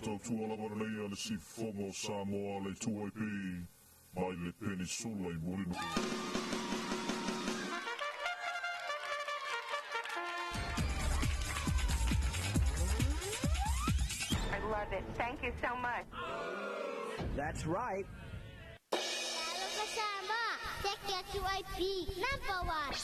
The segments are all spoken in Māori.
tau tuala maranea le Talofa Samoa le tuaipi mai le peninsula I Morino. I love it. Thank you so much. That's right. Talofa Samoa, take your tuaipi, number 1.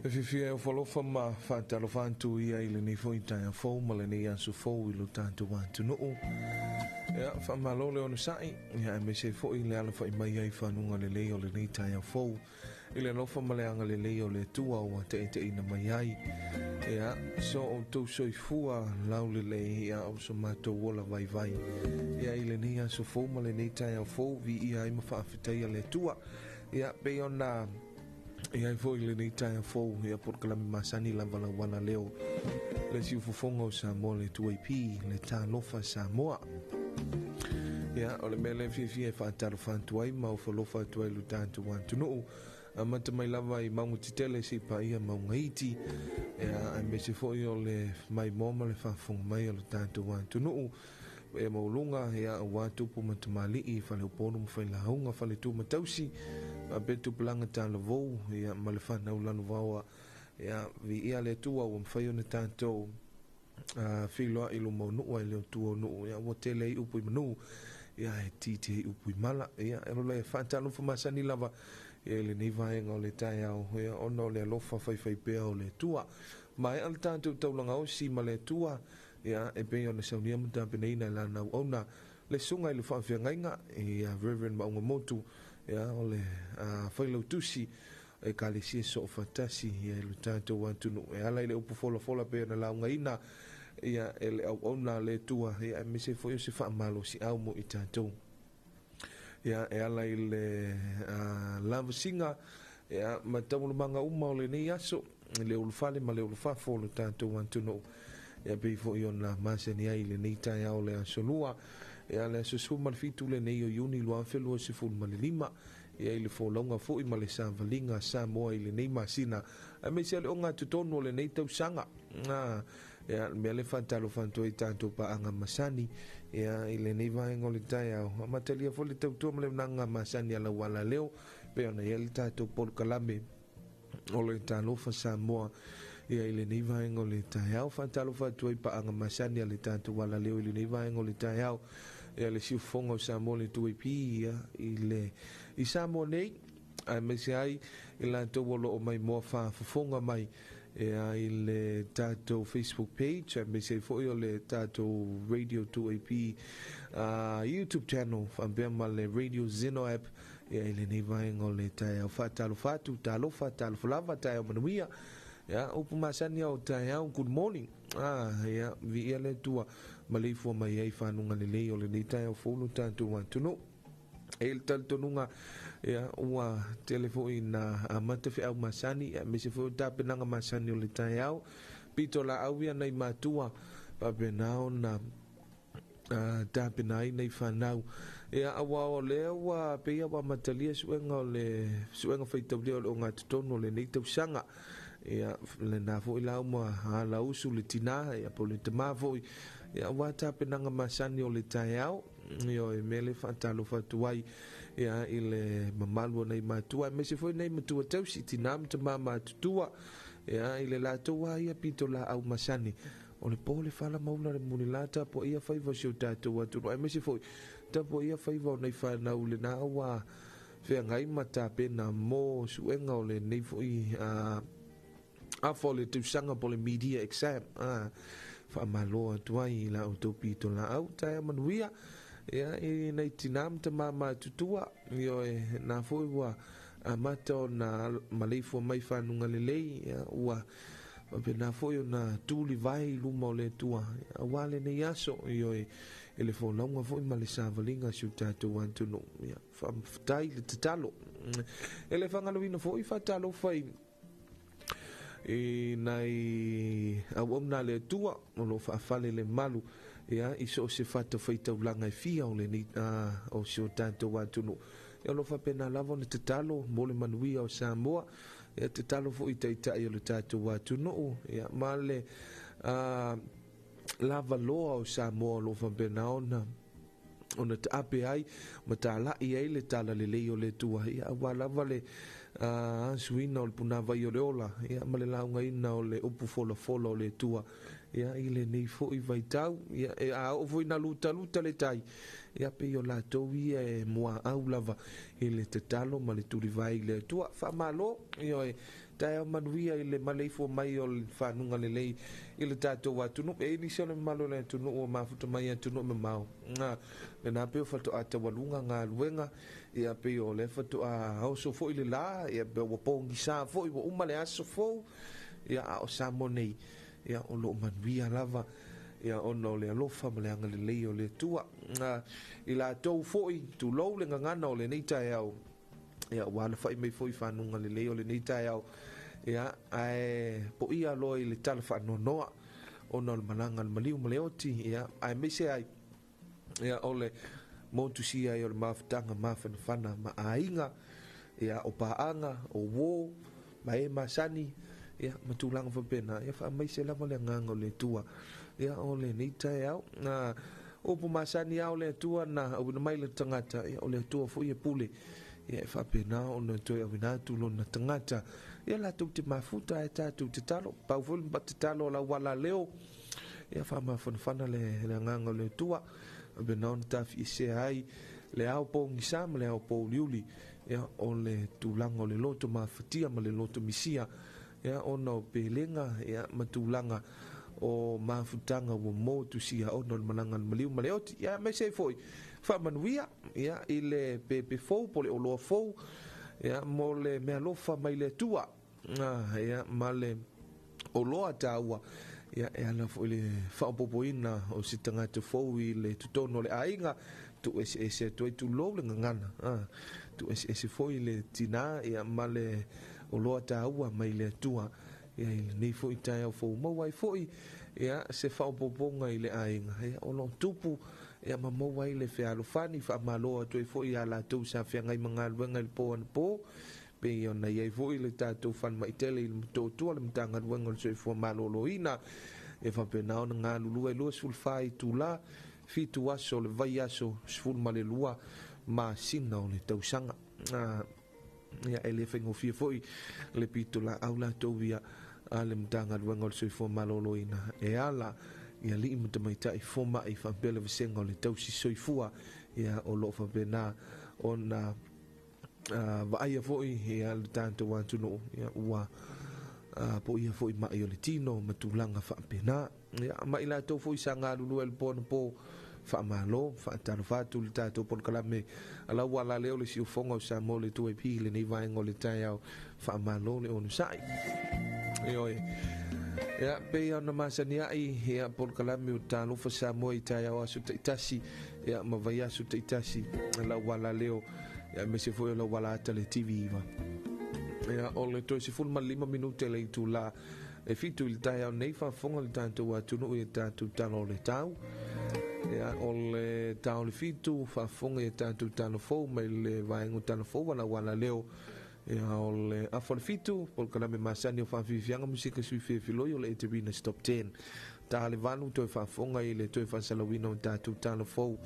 Fifia o falofa ma whatalofa antu ia ili ni fo itai a fo ma le ni ansu fo ilu tantu wantu nuu. Ia whamalole onu sai, ia e me se fo i le ala fa i mai ai whanunga le leo le ni tai a fo. I le lofa ma le anga le leo le tua o te ite ina mai ai. Ia, so o tau soi fua lau le le ia o so mato wola vai vai. Ia i le ni ansu fo ma le ni tai a fo vi ia i ma whaafitai le tua. Ia pe ona ia i foi le nei taia fou ia por kalami masani la wana leo le si ufufonga o Samoa le tuaipi le Talofa Samoa ia o le mele fia whaataro whantuai ma o whalofa tuai lu tantu wantu nuu mata mai lava I maungu titele si pa ia maunga iti ia a me se foi o le mai moma le whafonga mai o le tantu wantu nuu e maulunga ia o watu pu matamali I whale uponu mwhaila haunga whale tu matausi a betu planga tala vou ia malefana ulanu vaua ia vi ia le tua o mwhaio na tanto whiloa ilu maunua I leo tua nuu ia wotele I upu I manu ia e titi I upu I mala ia e rola e whantalo whamasani lava ia le nei vaenga o le tai au ia ona o le alofa whai pea o le tua mai al tanto taulanga o si ma le tua ia e pe o le saunia mta peneina la na ona le sunga I le whawhiangainga ia Reverend Maunga Motu ia o le whailau tusi e kalisia so fatasi ia le tanto wantunu e ala ile upu fola pe na launga ina ia ele au ona le tua ia me se foi se fa malo si au mo I tanto ia e ala ile love singer ia matamu manga uma o le nei aso le ulfale ma le ulfa fo le tanto wantunu ia pe fo i ona masani ai le nei tai au le asolua ia le susu mal fitu le nei o yuni lua felu se ful mal lima ia i le fo longa fo i mal Savalinga Samoa i le nei masina a me se le onga tutonu le nei tausanga ia me le fantalo fanto i tanto pa anga masani ia i le nei vaenga le tai au matalia fo le tautua ma le nanga masani ala wala leo pe ona ia le tato pol kalame o le Talofa Samoa ia i le nei vaenga le tai au fantalo fanto i pa anga masani ale tato wala leo i le nei vaenga le tai au ia le siufonga o Samoa le tuipi ia i Samoa nei a me se ai i la tau lo o mai moa whaafafonga mai i le tato Facebook page a me se foi o le tato Radio 2AP YouTube channel whaambea ma le Radio Zeno app ia i le nei vaenga o le tai au whaatalo fatu talofa lava tai au manuia ia upu masani au tai au good morning ia vi ia le tua ma le fua mai ai whanunga le lei o le nei tai au fulu tantu wantunu e le taltonunga ia ua telefoi na amata fe au masani me se fo tapenanga masani o le tai au pito la au ia nei matua pa penao na tapenai nei whanau ia awa o le awa pe awa matalia suenga o le suenga feitaulia o ngā tutono le nei tausanga ia le na fo ila uma ala usu le tina ia po le tama fo ia wa tapenanga masani o le tai au io e mele fatalo fatuai ia i le mamalu nei matua me se foi nei matua tausi tinam te mama tutua ia i le latua ia pito la au masani o le pole fala maula le munilata po ia faiva sio tatua tu me se foi ta po ia faiva nei fa na ule na wa fe ngai mata pena mo suenga o le nei foi a fole tu sanga po le media exam fa malo tuai la utopito la au ta manuia ia i nei tinam te mama tutua io e na foi wa amata na malefo mai fanunga lelei ia ua pe na foi na tuli vai luma le tua wale nei aso io e le fo longa foi ma le Savalinga su tatu wantu no ia fa tai le tatalo ele fanga no foi fatalo fai e nai au na le tua no fa fale le malu ia iso se fata feita ulanga e fia o le ni o se tanto watu no ia lo fa pena lavo ne tatalo mo le manuia o Samoa ia tatalo fo ita i le tato watu no ia male lava loa o Samoa lo fa pena ona te ape ai ma tala i ai le tala le leo le tua ia wala vale suina o le puna vai o le ola ia ma le launga ina o le upu fola o le tua ia i le nei fo i vai tau ia o foi na luta le tai ia pe o la tou ia e moa au lava i le tatalo ma le turi vai le tua fa malo io e tai o manuia i le maleifo mai o le whanunga le lei i le tato watu no e ni le malo le tunu o mafuta mai tunu me mau le na pe o fatu ata walunga ngā luenga ia pe o le fatu a hauso fo i le la ia pe o pongi sa fo i o umale aso fo ia o samonei ia o lo manuia lava ia ono le alofa ma le anga le lei o le tua i la tou foi tu lou le ngangana o le nei tai au ia wala fai mai foi whanunga le lei o le nei tai au ia po ia lo i le tala whanonoa ono le malanga le maliu ma le oti ia ai me se ai ia o le motu si ai o le mafutanga mawhanawhana ma ainga ia o paanga o wo ma e masani ia matulanga whapena ia wha mai se lama le nganga o le tua ia o le nei tai au na opo masani au le tua na au na mai le tangata ia o le tua fo ia pule ia whapena o na toi au inatu lo na tangata ia la tuk te mafuta e tatu te talo pau fulu mba te talo la wala leo ia wha mawhanawhana le nganga o le tua abe na on tafi i se ai le au po ngisama le au po liuli ia o le tulanga o le loto mawhatia ma le loto misia ia ona o pelenga ia matulanga o mafutanga o motu sia ona o malanga maliu maleoti ia me se foi fa manuia ia ile pepe fou pole o lo fou ia mo le me alofa mai le tua ia male o lo ataua ia e ala foi le fa popoina o sitanga te fou i le tutono le ainga tu ese tu lo le ngana tu ese foi le tina ia male o lo ataua mai le tua ia i nei fo i tai au fo mau ai fo i ia se fa poponga i le ainga ia o lo tupu ia ma mau ai le fe alofani fa malo atu fo i ala tu sa fe ngai manga luenga le po an po pe i ona ia fo i le tatu fan mai tele i to tu le mtanga luenga le fo malo loina e fa pe na nga lulu e lo sul fai tu la fitu aso le vai aso sful male lua ma singa o le tausanga ia ele fengo fia foi le pitula aula tovia ale mtanga luenga le fo malo loina e ala ia li mta mai tai foma i fa pele vesenga le tausi soifua ia o lo fa pena ona va ia foi ia le tanto wantu no ia ua po ia foi mai o le tino matulanga fa pena ia mai la to foi sanga lulu el pon po fa malo fa talofa tu le tato por kalame ala wala leo le si fonga o sa mo le tu e pi le ni vai ngole tai au fa malo le onu sai oi ia pe ona masania i ia por kalame o Talofa Samoa i tai au asu taitasi ia ma vai asu taitasi ala wala leo ia me se foi la wala tele TV va ia o le to si ful ma 5 minute le tu la e fitu il tai au nei fa fonga le tanto wa tu no i tanto talo le tau ia o le tau le fitu fa fonga i tanto talo fo me le vai ngu talo fo wala leo ia o le afo le fitu por kalame masani o fa fianga musika sui filo yo le eterina stop 10 ta le vanu to fa fonga i le to fa salawino tanto talo fo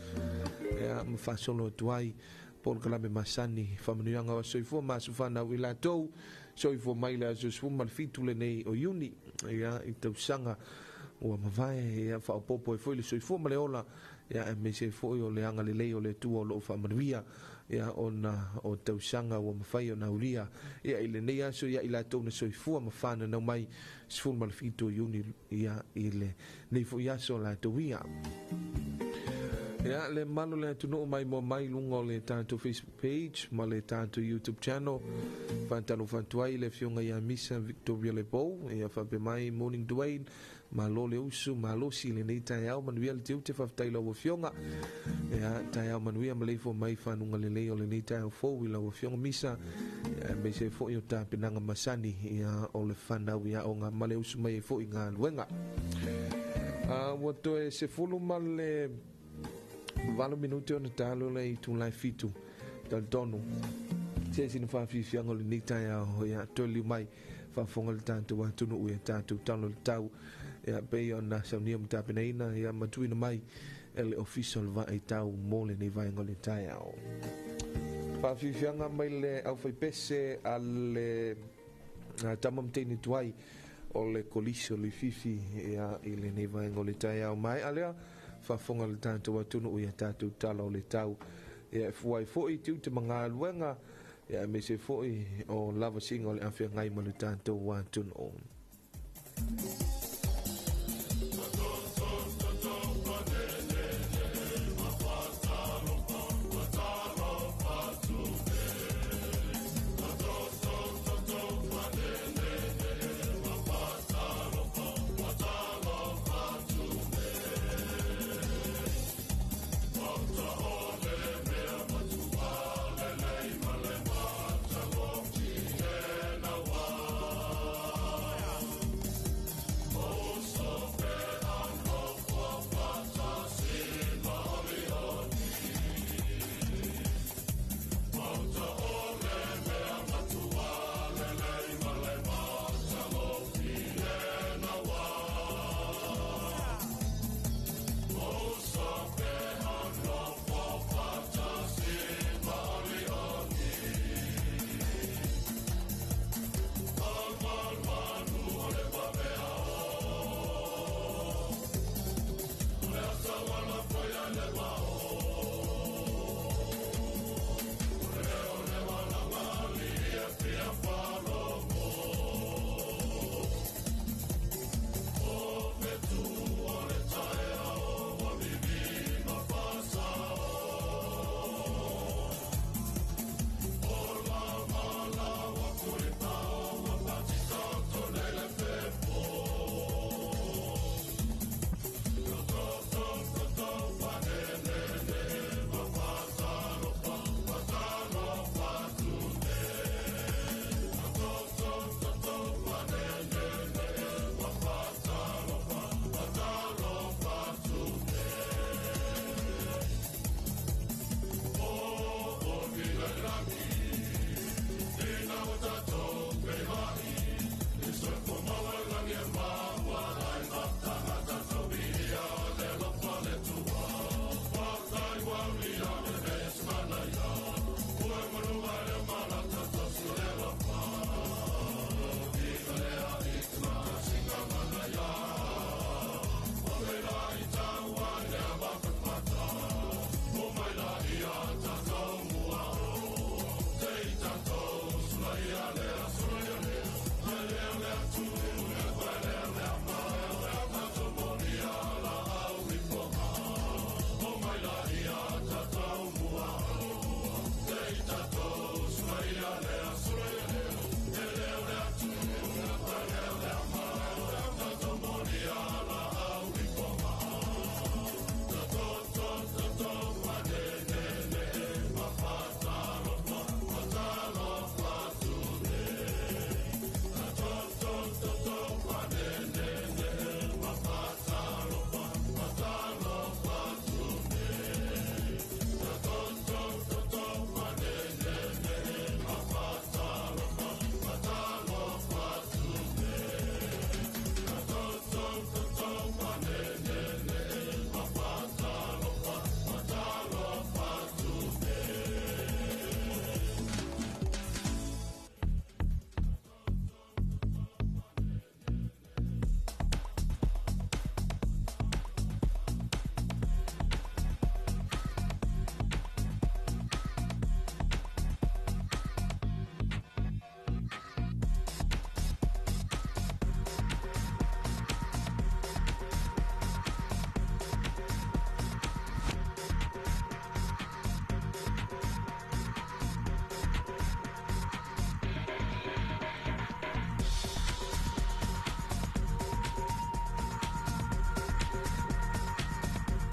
ia ma fa solo tuai por kalame masani fa manuanga o soifo masufana wila to soifo maila so suma fitu le nei o uni ia i tausanga o mavai ia fa popo e foi le soifo maleola ia me se foi o le anga le lei o le tu o lo fa manuia ia ona o tausanga o mafai o naulia ia ile nei aso ia ila to na soifo mafana no mai sfuma fitu uni ia ile nei foi aso la to ia ia le malo le tunu mai mo mai lungo le tanto Facebook page ma le tanto YouTube channel fantalo fantuai le fionga ia misa Victoria le Bow ia fa pe mai morning Dwayne ma lo le usu ma lo si le nei tai au manuia le te fa tai lo fionga ia tai au manuia ma le fo mai fa nunga le le o le nei tai fo wi lo fionga misa ia me se fo yo ta penanga masani ia o le fana ia o nga ma le usu mai fo inga luenga wo to e se fulu mal le valo minuto na talo le tu lai fitu dal tonu se sin fa fi fiango le nita ya to li mai fa fonga le tanto wa tu no u tanto talo le tau ya pe ona sa ni mta penaina ya matu ina mai el official va e tau mo le ni vai ngole tai au fa fi fianga mai le au fai pese al tamam teni tuai o le colisio le fifi ya ile ni vai ngole tai au mai alea fa fonga le tanto wa tunu ia tatu talo le tau ia fuai foi tu te manga luenga ia me se foi o lava singa le afia ngai ma le tanto wa tunu on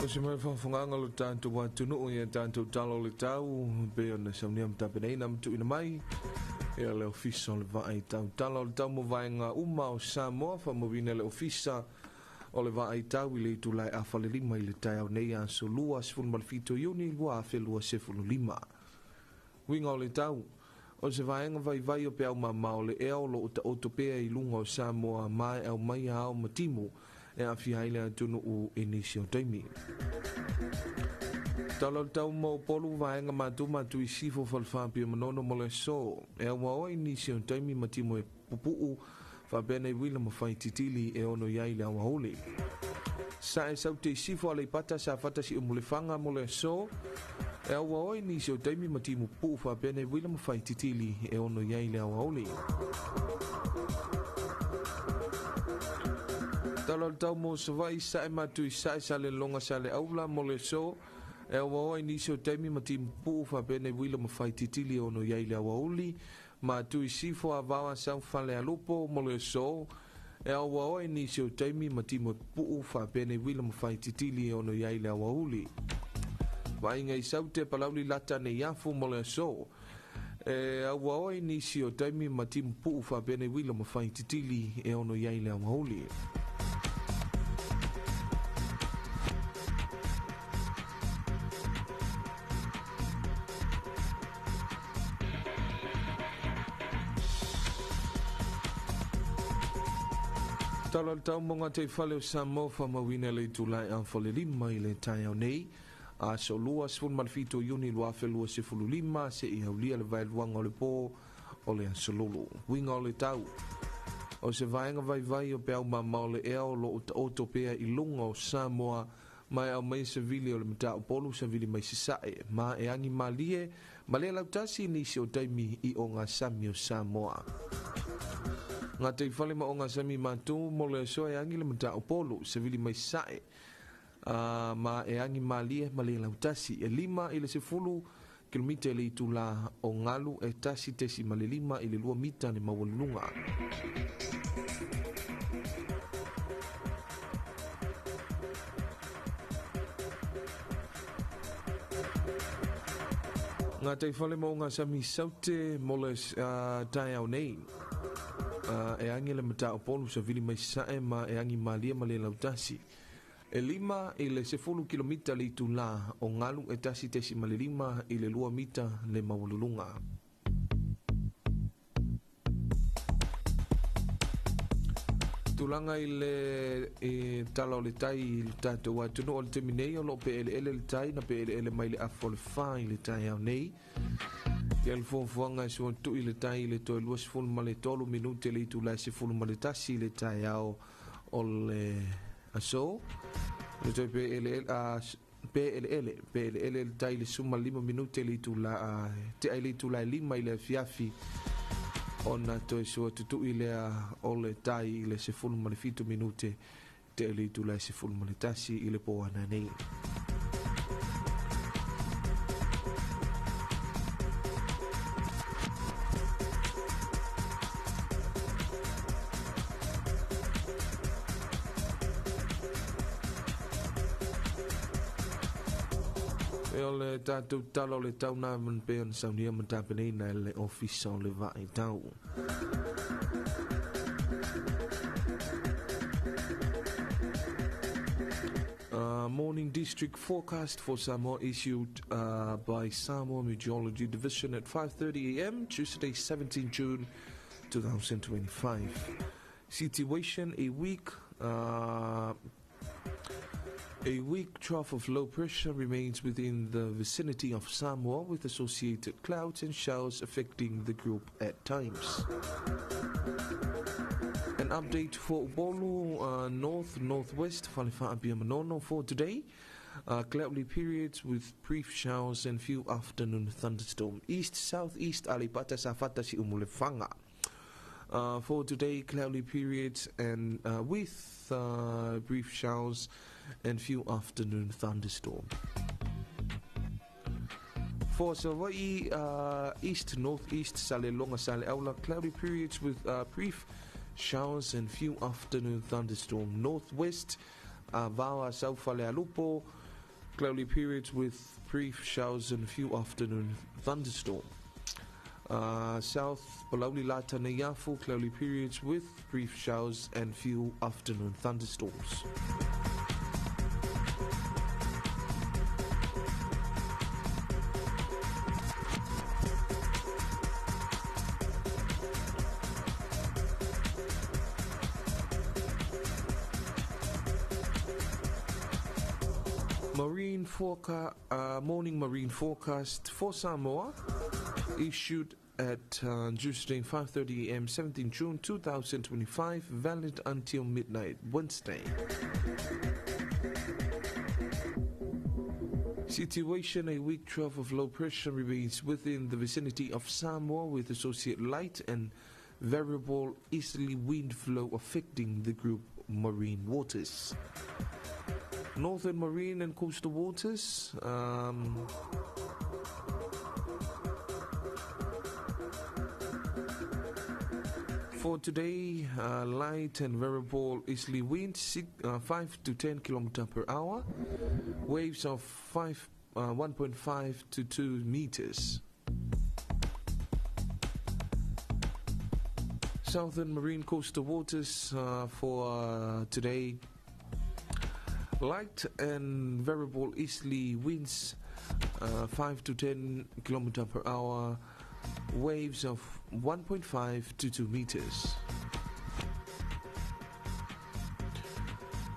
O se mai whawhanganga lo tātou watu nuu ia tātou talo le tau pe ona sauniam tapenei na mtu ina mai ia le ofisa le vai tau talo le tau mo vaenga uma o Samoa whamawina le ofisa o le vai tau i le itu lai awhale lima i le tai au nei a so lua sifunu malfito iuni lua a whelua sifunu lima winga o le tau o se vaenga vai vai o pe au mamao le eo lo uta otopea i lunga o Samoa mai au mai au matimu e a fihaile atunu u inisio taimi. Talo tau mo polu vaenga matu i sifo falfapia manono mo le so e a wao inisio taimi matimu e pupuu whabene wila mo whai titili e ono iai le awahuli. Sa e sau te sifo ale pata sa fata si umulefanga mo le so e a wao inisio taimi matimu puu whabene wila mo whai titili e ono iai le awahuli. Talo tau mo savai sa e matu i sa le longa sa le aula mo le so e awa inisio taimi ma timu puu whabene wila ma whai titili ono iai le awauli ma tu i sifo a wawa sau whale alupo mo le so e awa inisio taimi ma timu puu whabene wila ma whai titili ono iai le awauli wa inga i sau te palauli lata ne yafu mo le so e awa inisio taimi ma timu puu whabene wila ma whai titili e ono iai le awauli Talo tau monga te whale o Samoa whamawina le tulai a whale lima i le tai au nei. A so lua sifun malfito iuni lua whelua sifulu lima se i haulia le vai luanga o le pō o le ansololo. Winga o le tau. O se vaenga vai vai o pe au mamao le eo lo o pea i lunga o Samoa mai au mai se vili o le mta o polu se vili mai se sae. Ma e angi malie ma le lautasi nisi o taimi i o ngā sami o Samoa. Ngā te whale ma o ngā sami mātū mo le soe angi le mata o polo se vili mai sae ma e angi malie ma le lautasi e lima i le se fulu kilomita le itu la o ngalu e tasi tesi ma le lima i le lua mita ni mawalunga. Ngā te whale ma o ngā sami saute mo le tai au nei. E angi le mata o polu sa vili mai sae ma e angi malia ma le lautasi. E lima i le sefulu kilomita le itu la o ngalu e tasi tesi ma le lima i le lua mita le mawalulunga. Tulanga i le tala o le tai i le tatou atunu o le teminei o lo pe ele le tai na pe ele mai le afo le wha i le tai au nei. Ia le fuanga e suan tu i le tai i le toi lua sifulu ma le tolu minute le itu lai sifulu ma le tasi i le tai au o le aso. Le toi pe ele le tai le suma 5 minute le itu la te ai le itu lai 5 i le fiafi ona toi sua tutu i le o le tai i le sifulu ma le 7 minute te ai le itu lai sifulu ma le tasi i le po ana nei. Le tātou talo le tau nā man pe on saunia man tāpenei na le ofisa o le vai tau. Morning district forecast for Samoa issued by Samoa Meteorology Division at 5:30 a.m. Tuesday 17 June 2025. Situation A weak trough of low pressure remains within the vicinity of Samoa with associated clouds and showers affecting the group at times. An update for Ubolu, north-northwest, Whalewhaapia Manono for today. Cloudy periods with brief showers and few afternoon thunderstorms. East-southeast alipata sa fata si umulefanga. For today, cloudy periods and with brief showers and few afternoon thunderstorms. For Hawaii, east-northeast, sale longa sale aula, cloudy periods with brief showers and few afternoon thunderstorms. Northwest, Vawa, South Fale Alupo, Cloudy periods with brief showers and a few afternoon thunderstorms. South Balauli Latanayafu, cloudy periods with brief showers and few afternoon thunderstorms. Morning marine forecast for Samoa, issued at Tuesday 5:30 a.m. 17 June 2025, valid until midnight Wednesday. Situation: a weak trough of low pressure remains within the vicinity of Samoa, with associated light and variable easterly wind flow affecting the group marine waters. Northern marine and coastal waters. For today, light and variable easterly winds 5 to 10 km per hour, waves of 1.5 to 2 meters. Southern marine coastal waters for today. Light and variable easterly winds 5 to 10 km per hour, waves of 1.5 to 2 meters.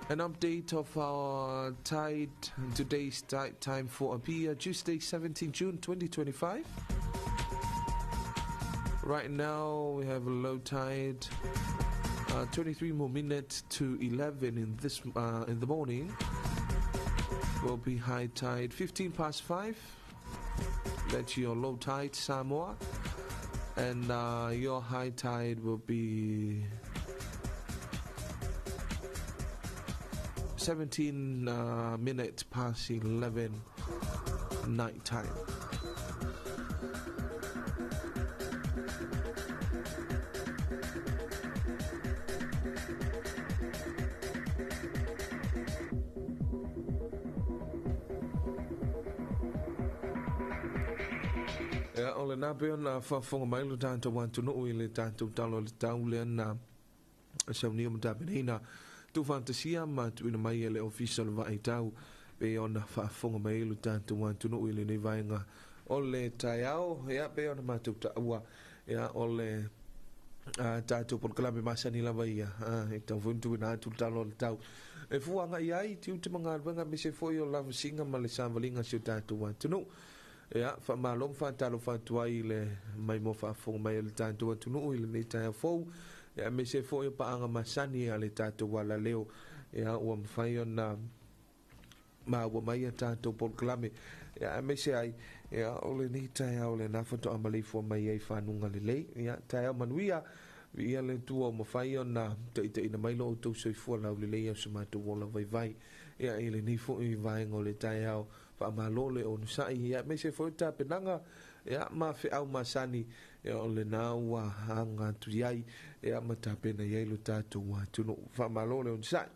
An update of our tide, today's tide time for Apia, Tuesday 17 June 2025. Right now we have a low tide, 23 more minutes to 11 in the morning. Will be high tide 15 past 5. That's your low tide, Samoa. And your high tide will be 17 minutes past 11 night time. Ole na pe na fa fonga mai lo tanto wantu no ile tanto talo le taule na sa ni mo tapena tu fantasia ma tu ina mai ele official vai tau pe ona fa fonga mai lo tanto wantu no ile ne vai nga ole taiao ya pe ona ma tu taua ya ole tato por klabe masani la vai ya e tau funtu na tu talo tau e fuanga iai tu te manga venga me se foi o la singa ma le samvalinga se tato wantu no ya fa malong fa talofa tuai le mai mo fa fo mai le tanto tu no ile ni ta fo ya me se fo pa anga masani ale tato wala leo ya o mfai na ma wo mai tato por klame ya me se ai ya ole ni ta ya ole na foto amali fo mai ai fa nunga le ya ta ya manuia vi ale tu o mfai na te ina mai lo to se fo la le ya se ma to wala vai ya ile ni fo i vai ngole ta ya fa malole o sai ya me se foi ta penanga ya ma fe au masani ya ole na wa hanga tu yai ya mata pena ye lu tatu wa tu no fa malole o sai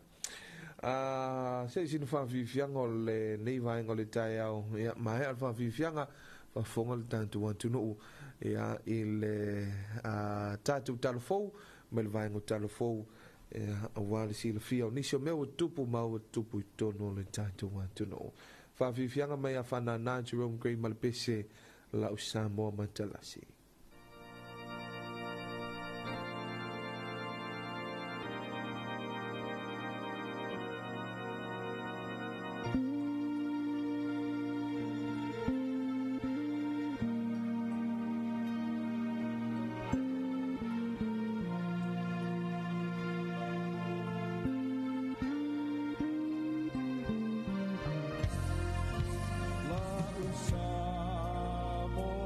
se sin fa vi fianga le nei vai ngole ta ya ma ya fa vi fianga fa fonga le tatu wa tu no ya il tatu talfo mel vai ngo talfo a wale si le fia ni se me o tupu ma o tupu tono le tatu wa tu no fa fianga mai a fana na Jerome Gray malpese la Samoa matalasi. Samoa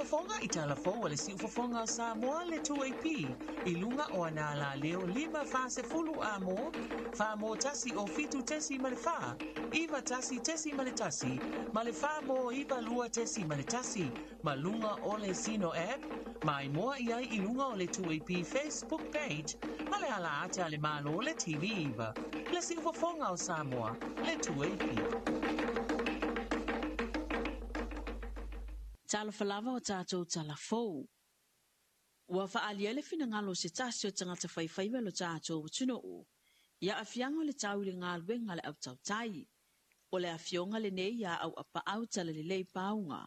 fafonga i Talofa o le si fafonga o Samoa le 2AP i lunga o ana la leo 5 fase fulu amo fa mo tasi o fitu tesi ma le fa iva tasi tesi ma le tasi ma le fa mo iva lua tesi ma le tasi ma lunga o le sino app mai moa iai i lunga o le 2AP Facebook page ma le ala ate ale malo le TV iva le si fafonga o Samoa le 2AP. Talofa lava o tātou talafou. Ua whaalia le whina ngalo se tasi o tangata whaiwhaiwa lo tātou tuno o. Ia awhianga le tau le ngāluenga le au tau tai. O le awhionga le nei ia au apa au tala le lei paunga.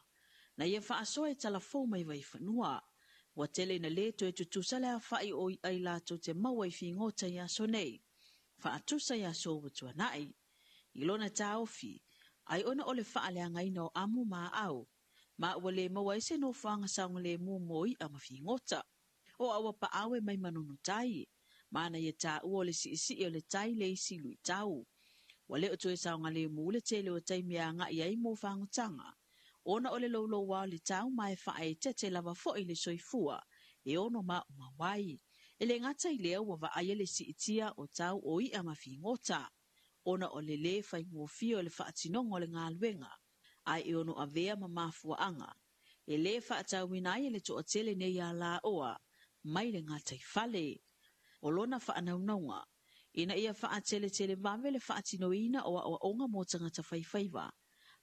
Na ia whaasoa e talafou mai vai whanua. Wa tele na le to e tutusa le a whai o i ai lātou te maua i whingota ia so nei. Whaatusa ia so watua nai. Ilona tā ofi. Ai ona o le whaaleanga ina o amu maa au. Ma ua le maua ese no whanga saunga le mua moi a mawhingota. O awa pa awe mai manunu tai. Mana ia tā ua le si isi o le tai le isi lui tau. Wa le o tue saunga le mua le tele o tai mea nga ia i mo whangotanga. Ona o le laulo wao le tau mai whae te lava fo i le soifua. E ono ma umawai. E le ngata i lea wa aia le si itia o tau o i a mawhingota. Ona o le whai ngofio le whaatinongo le ngā luenga. Ai e ono a vea ma mafua anga. E le whaatau winai le to o tele nei a la oa, mai le ngātai whale. O lona whaanaunaunga, ina ia whaatele tele mawe le whaatinoina oa oa onga mō tangata whaiwhaiwa.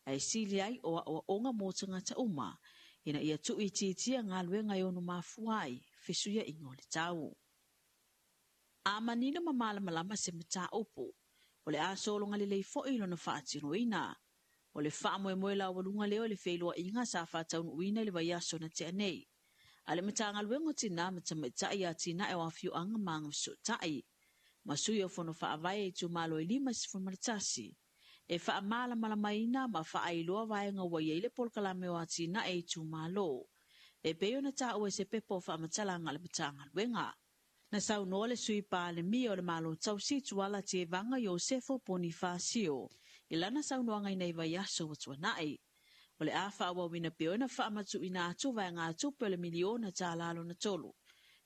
Ai sili ai oa oa onga mō tangata uma, ina ia tu i titia ngā luenga e ono mafua ai, fesuia ingo le tau. A manina ma malama se mata opo, o le a solonga le lei fo ilo na whaatinoina. O le wha moe la walunga leo le whailua inga sa whatau uina le waiaso na te anei. A le matanga luengo tina matamaitai a tina e wafio anga maanga so tai. Masui o fono wha avai e tu malo e 5 maritasi. E wha mala malamaina ma wha ailoa vaenga wai le polkalame o a tina e tu malo. E peo na ta ue se pepo wha matalanga le matanga luenga. Na sau noa le sui pa le mi o le malo tau si tuala te vanga Iosefo Bonifacio. Ilana sau noa ngai nei vai aso watua nai. O le a wha wina peo na wha matu ina atu vai ngā tupe le miliona tā lalo na tolu.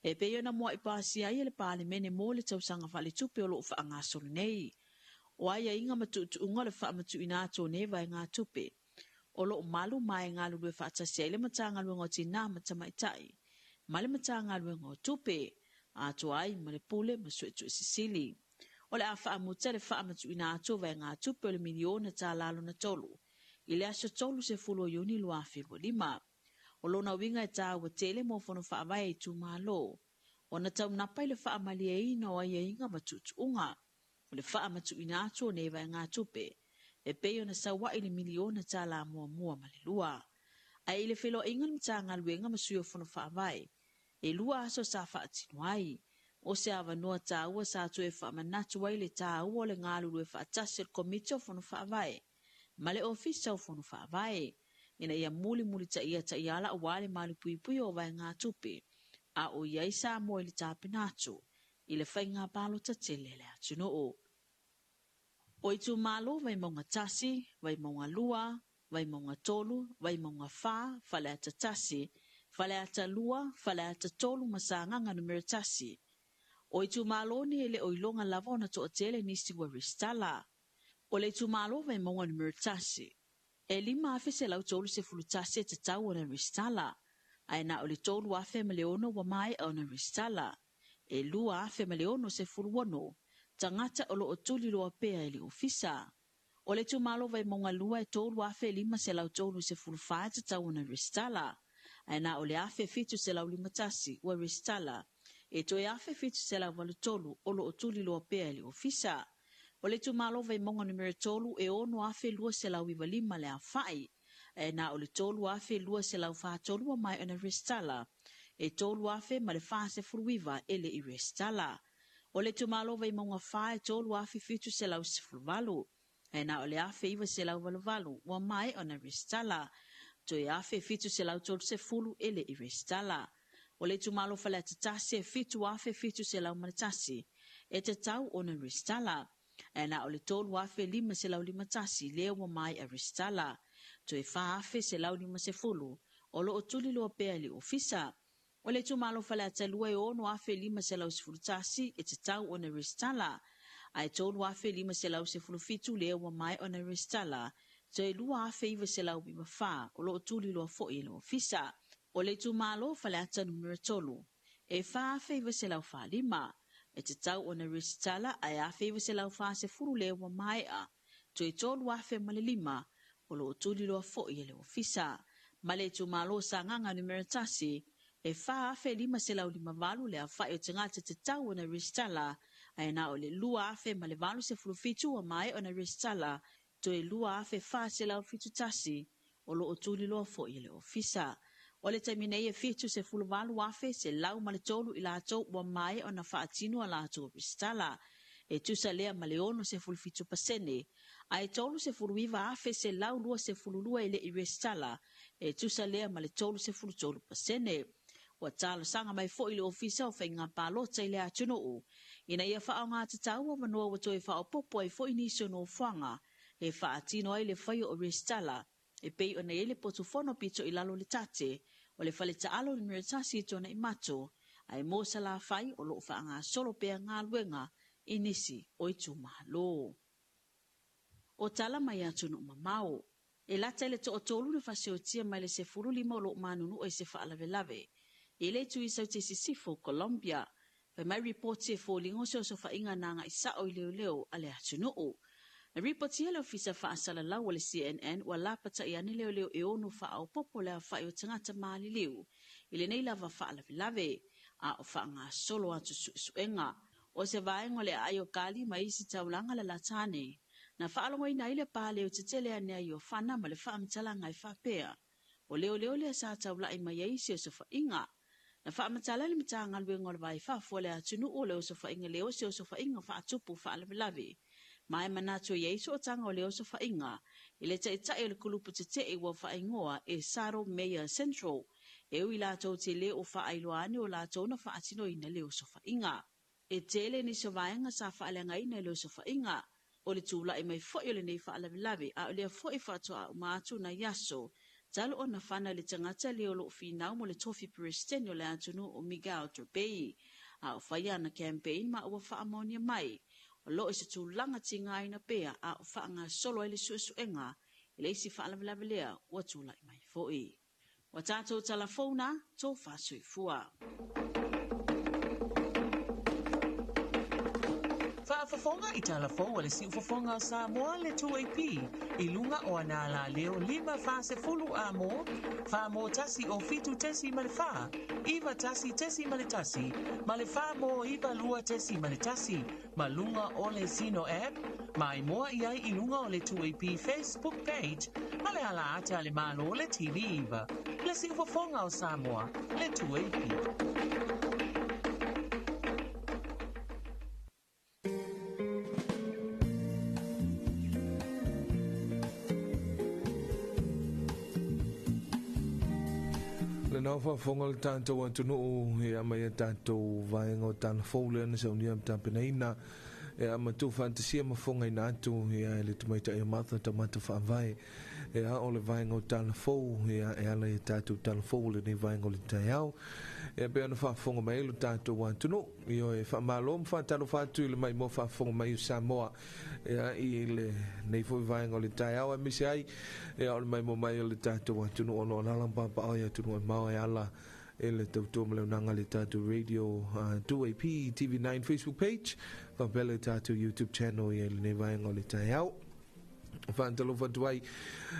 E peo na mua i pāsi ai le pāle mene mō le tausanga wha le tupe o lo wha ngā solu nei. O aia inga matu unga le wha matu ina atu nei vai ngā tupe. O lo malu mai ngā lue wha atasi ai le matanga luenga o tina matamaitai. Ma le matanga luenga o tupe. Atu ai ma le pule ma suetu sisili. O le a wha amuta le wha amatu ina ato vai ngā tupe o le miliona tā lalo na tolu. I le aso tolu se fulo yuni lua whilwa 5. O lona winga e tā ua tele mo whono wha avai e tu malo. O na tau napai le wha amali e ina o aia inga matutu unga. O le wha amatu ina ato ne vai ngā tupe. E peo na sawa i le miliona tā la mua ma le lua. A i le whilo inga ni tā ngā luenga masuyo whono wha avai. E lua aso sa wha atinu ai. O se awa noa tā ua sa tu e wha manatu wai le tā ua le ngā lulu e wha atasi le komiti o whono wha avai. Ma le ofisa o whono wha avai. Ina ia muli ta ia ala o wale mali pui o vai ngā tupe. A o iai sa mo i le tā pinatu. I le whai ngā palo ta tele le atuno o. O i tu malo vai maunga tasi, vai maunga lua, vai maunga tolu, vai maunga wha, whale ata tasi, whale ata lua, whale ata tolu masanganga numero tasi. O i tu malo ni ele o ilonga lava o na to atele nisi wa ristala. O le tu malo vai maunga numero tasi. E 5 afe se lau tolu se fulu tasi e te tau o na ristala. Ai na o le tolu afe maleono wa mai o na ristala. E 2 afe maleono se fulu wano. Tangata o lo o tuli lo apea e le ofisa. O le tu malo vai maunga lua e tolu afe 5 se lau tolu se fulu faa te tau o na ristala. Ai na o le afe fitu se lau 5 tasi wa ristala. E to e afe fitu se la walu tolu o lo o tuli lo apea le ofisa. O le tu malo vai monga numero tolu e ono afe lua se la wiwa 5 le a fai. E na o le tolu afe lua se la ufa tolu wa mai ona restala. E tolu afe ma le faa se furuiva ele i restala. O le tu malo vai monga faa e tolu afe fitu se la usifurvalu. E na o le afe iwa se la walu wa mai ona restala. To e afe fitu se la tolu se fulu ele i restala. O le tu malo fale tatasi e fitu afe fitu se lau maritasi. E te tau o na ristala. E na o le tolu afe 5 se lau 5 tasi lea wa mai a ristala. To e wha afe se lau 5 se fulu. o lo o tuli loa pea li ofisa. O le tumalo fale atalua e ono afe 5 tasi e te tau o na restala. Ai tolu afe 5 le wa mai o na restala. So e lua afe 5 bima fa o lo o tuli loa fo i le ofisa. O le tumalo fale ata numero tolu. E fa afe 5 e te tau o na restala ai afe 5 le wa mai a. So e tolu afe male 5 o lo o tuli loa fo i le ofisa. Ma le tumalo sa nganga numero tasi. E fa afe 5 le a fai o te ngata te tau o na restala, ai na o le lua afe ma le valu se fulufitu o mai o na restala, to e lua afe fa se lau fitu tasi, o lo o tuli loa fo i le ofisa. O le taminei e fitu se fuluvalu afe se lau ma le tolu i la tau wa mai o na faatinu a la tau restala, e tusa lea ma le ono se fulufitu pasene, ai tolu se fuluiva afe se lau lua se fululua i le i restala, e tusa lea ma le tolu se fulutolu pasene. Wa talo sanga mai fo ile ofisa o whainga palota ile atuno o. Ina ia wha o ngā tatau wa manoa wa toi wha o popo ai fo iniso no whanga. E wha atino ai le whai o restala. E pei o na ele potofono pito i lalo le tate. O le whale ta alo ni miratasi tona i mato. Ai mosa la whai o lo wha ngā solo pea ngā luenga. Inisi o i tu mahalo. O tala mai atuno mamao. E lata ile to o tolu ni whase o tia mai le se furu lima o lo manunu o i se wha alave lave. Ele tu isa te sisifo Colombia. Pe mai reporti e fōlingo se o sofa inga nanga i sao i leo ale atunuu. Na reporti ele ofisa wha asala lau ale CNN wa lapata i ane leo e onu wha au popo lea wha i o tangata maali liu. Ile nei lava wha alave lave. A o wha ngā solo atu suenga. O se vaengo le ayo kali ma isi taulanga la latane. Na wha alongo ina ile pa leo te tele ane ai o whana ma le wha amtalanga i wha pea. O leo le sa taula i mai isi o sofa inga. Na wha amatala li mitanga luenga le vai wha fole atunu o leo sofa inga leo se o sofa inga wha atupu wha alavilavi. Mai manato yeiso o tanga o leo sofa inga. Ile ta itai o le kulupu te te i wa wha ingoa e Saro Mayor Central. E ui lato te leo o wha ailoane o lato na wha atino ina leo sofa inga. E tele ni so vaenga sa wha alenga ina leo sofa inga. O le tūla i mai fo i le nei wha alavilavi a o lea fo i whatua o maatu na yaso. Talo o na whana le tangata leo lo whinau mo le tofi presidente o le atunu o Miguel Turbei. A o whaia na campaign ma ua wha amonia mai. O lo isi tu langa tinga ina pea a o wha ngā solo ele suesuenga. Ile isi wha alavilave lea ua tūla i mai foi. Wa tātou talafona, tō whasui fua. Whaafafonga i talafou le si ufafonga o Samoa le 2AP i lunga o anala leo 5 fase fulu amo, wha mo tasi o fitu tesi ma le wha, iwa tasi tesi ma le tasi, ma le wha mo iwa lua tesi ma le tasi, ma lunga o le Sino app, mai moa iai i lunga o le 2AP Facebook page, ma le ala ata le malo le TV iwa, le si ufafonga o Samoa le 2AP. Nau whaafonga le tātou atunuu e ama ia tātou vaenga o tāna fōle ana sa unia mtapenaina e ama tū fantasia mafonga ina atu e le tumaita e matha tamata whaavai e a o le vaenga o tāna fō e ala e tātou tāna fōle ne vaenga o le taiau e pe ana whaafonga mai lo tātou atunuu i o e whaamalom whaatalo whaatu i le mai mo whaafonga mai o Samoa e a i le nei fōi vaenga o le taiau a misi ai e a o le mai mo mai o le tātou atunuu ono analam papa o i atunuu e mau e ala e le tautua ma leonanga le tātou radio 2AP TV9 Facebook page ka pele tātou YouTube channel i le nei vaenga o le taiau Talofa tuai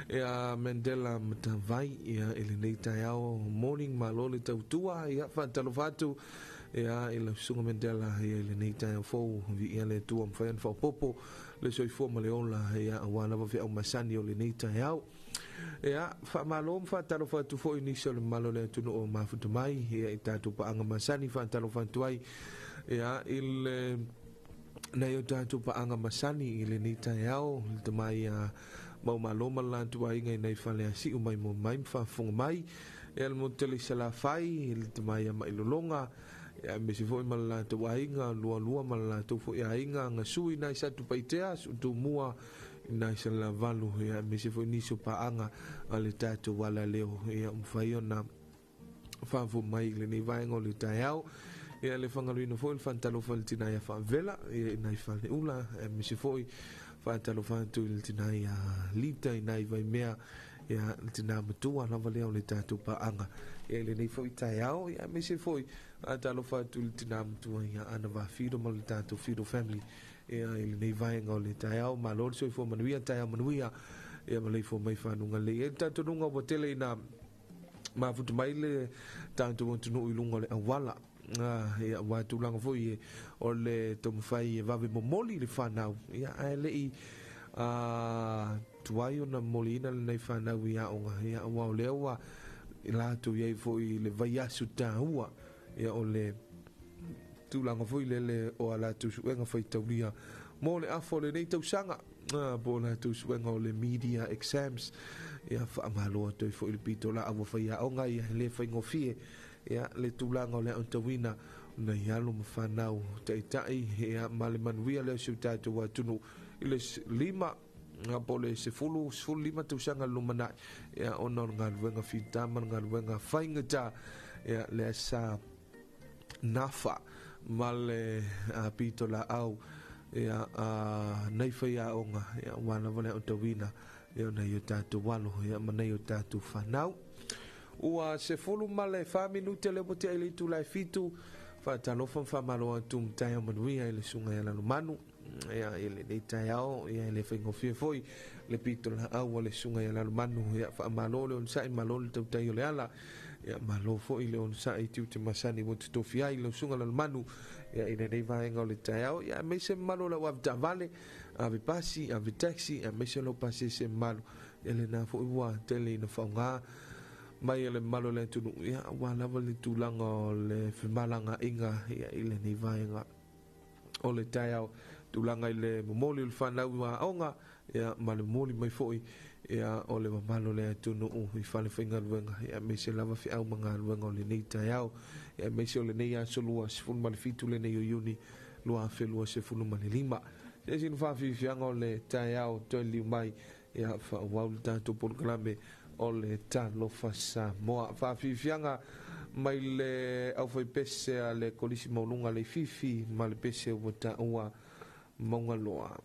e a Mandela matavai e a ele nei taiao morning malo le tautua e a Talofa atu e a ele sunga Mandela e ele nei taiao fou vi e le tua mwhaen whao popo le soifua ma leola e a wana wafi au masani o le nei taiao e a whamalo Talofa atu fo inisa le malo le tunu o mafuta mai e a i tātou paanga masani Talofa tuai e a il na yo tātou paanga masani i le ni taiao le tamai a mau maloma lantua inga i nei whale a si umai mo mai mwhafonga mai e al mo tele sala fai le tamai a mailolonga e a mesi fo i malatou a inga lua malatou fo i a inga nga sui nai satu paitea su tu mua nai sa la valu ia me se foi niso paanga a le tātou wala leo ia mwhai ona whafu mai le nei vaenga o le taiao ia le whangaluina foi le whantalofa le tina ia whaavela ia nai whale ula me se foi whantalofa atu le tina ia lita i nai vai mea ia le tina matua lava leo le tātou paanga ia le nei foi taiao ia me se foi whantalofa atu le tina matua ia ana wafido ma le tātou fido family ia le nei vaenga o le taiao ma lor soi fo manuia taiao manuia ia ma le fo mai whanunga le ia tātou nunga wa tele ina ma futu mai le tātou wantunu i lunga le awala ia watu langa foi o le tomwhai e vave momoli le whanau ia ai le i tuai o na molina le nei whanau ia onga ia wao leo wa i lātou iei foi le vai asu tā ua ia o le tūlanga foi le o ala tu suenga fai taunia mo le afo le nei tausanga po la tu suenga o le media exams ia whaamaloa toi foi le pito la awa fai a onga ia le fai ngofie ia le tūlanga o le antawina na ialo mawhanau tai ia male manuia leo siu tātou atunu i le lima nga po le se fulu lima tausanga lumana ia ona ngā ruenga fitama ngā ruenga whaingata ia le sa nafa male pito la au ia nei fai a onga ia wana wana o tawina ia nei o tātou walo ia manei o tātou whanau ua se fulu male 5 minute le mote ai le tu lai fitu whaatalofa whamalo atu mtai o manuia ile sunga ia lalo manu ia ile nei tai au ia ile whaingo fie foi le pito la au le sunga ia lalo manu ia whaamalo le on sai malo le tau tai o le ala ia malo fo ile on sai tiu te masani mo te tofi ai le sunga lalo manu ia ile nei vaenga o le tai au ia me se malo la wavta vale ave pasi ave taxi ia me se lo pasi se malo ele na fo ua tele ina whaunga mai ele malo le tunu ia wala wale tūlanga o le whimalanga inga ia ile nei vaenga o le tai au tūlanga ile momoli o le whanau wa aonga ia male moli mai foi ia o le mamalo le tunu i whale whainga ruenga ia me se lava fi au manga ruenga o le nei tai au ia me se o le nei asolua sifunu male fitu le nei o iuni lua whelua sifunu male lima se sinu whawhiwhianga o le tai au toi liu mai ia whawau le tātou programe o le Talofa Samoa whawhiwhianga mai le au whai pese a le kolisi maununga le fifi ma le pese o ta ua maungaloa.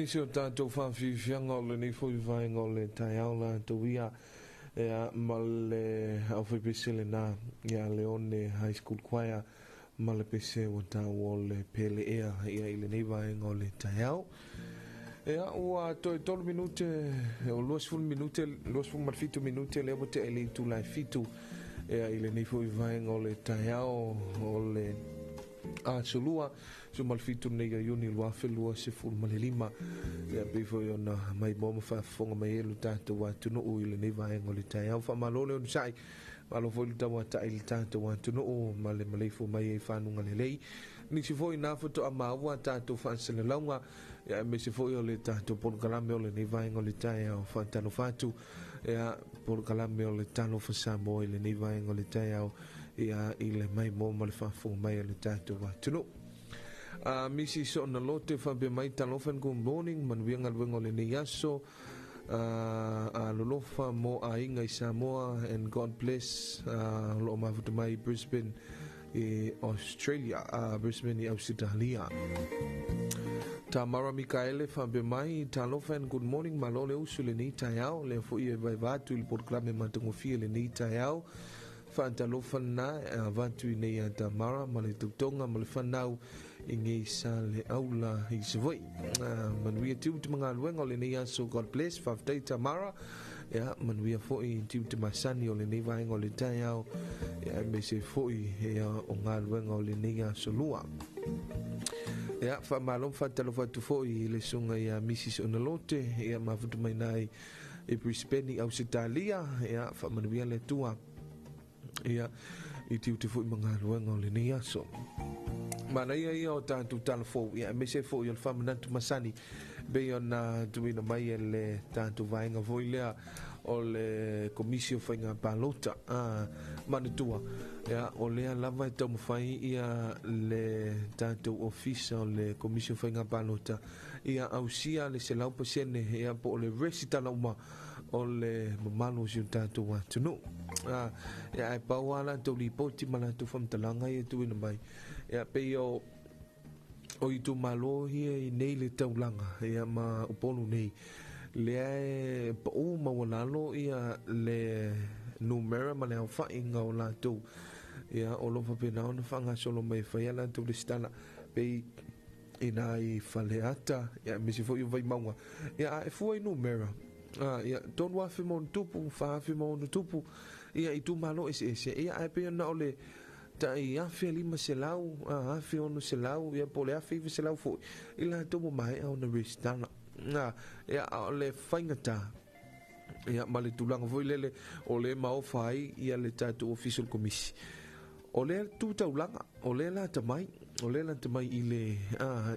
ni se o tātou whawhiwhianga o le nei fwy whainga o le tai aula tawia ma le au whaipesele nā ia Leone High School Choir ma le pese o tāu o le pele ea ia i le nei whainga o le tai au. Ua toi tolu minute o luas ful minute, luas ful marfitu minute leo te ele tu lai fitu ia i le nei fwy whainga o le tai au o le solua so malfitu nei iuni lua felua se fulu malelima ia befo ona mai boma fa fonga mai elu tata wa tunu u ile nei vaenga o le tai au fa malole on sai malo fo le tawa ta ile tata wa tunu u male malefo mai e fanunga lelei ni se foi na foto ama wa tata fa sele launga ia me se foi o le tata por kalame o le nei vaenga o le tai au fa tano fatu ia por kalame o le Talofa Samoa ile nei vaenga o le tai au ia ile mai mo male fa fonga mai o le tata wa tunu misi so na lote fa be mai Talofa good morning man wianga wengo le ni yaso lolofa mo a inga i Samoa and God bless lo ma futu mai Brisbane i Australia Brisbane i Australia Tamara Mikaele fa be mai Talofa good morning malole usu le ni tayao le fo i vai vatu il proclame matango fie le ni tayao fa Talofa na vatu i nei Tamara male tutonga male fanau ingi sa le aula i se voi manuia tiu te mga luenga o le nei aso God bless whaftai Tamara manuia foi tiu te masani o le nei vaenga o le tai au me se foi o ngā luenga o le nei aso lua wha malom wha Talofa tu foi le sunga i misis o na lote mafutu mai nai i Brisbane i Australia wha manuia le tua i tiu te foi mga luenga o le nei aso mana ia o tātou talafou ia me se fo i o le whamanatu masani be ona tuina mai le tātou vaenga foi lea o le komisio whainga palota manatua ia o lea lava e tau mawhai ia le tātou ofisa o le komisio whainga palota ia ausia le se lau pasene ia po o le resitala uma o le mamalo si o tātou atunu ia e pau ala tau li poti malatu whamtalanga ia tuina mai ia pe o i tu malo hia i nei le taulanga ia ma upolu nei lea e pa o mawalalo ia le numera ma le au whainga o lātou ia o lofa pena ona whanga solo mai whaia lātou le stana pe i nā i whaleata ia mesi fo i vai maunga ia e fua i numera ia tonu afi mo tupu whaafi mo tupu ia i tu malo ese ia e pe na o le tai afi lima se lau afi ono se lau ia pole afi se lau fo ila tomo mai ona restana ia le faingata ia male tulanga foi lele o le mau fai ia le tatu official committee o le tu taulanga o le la tamai ile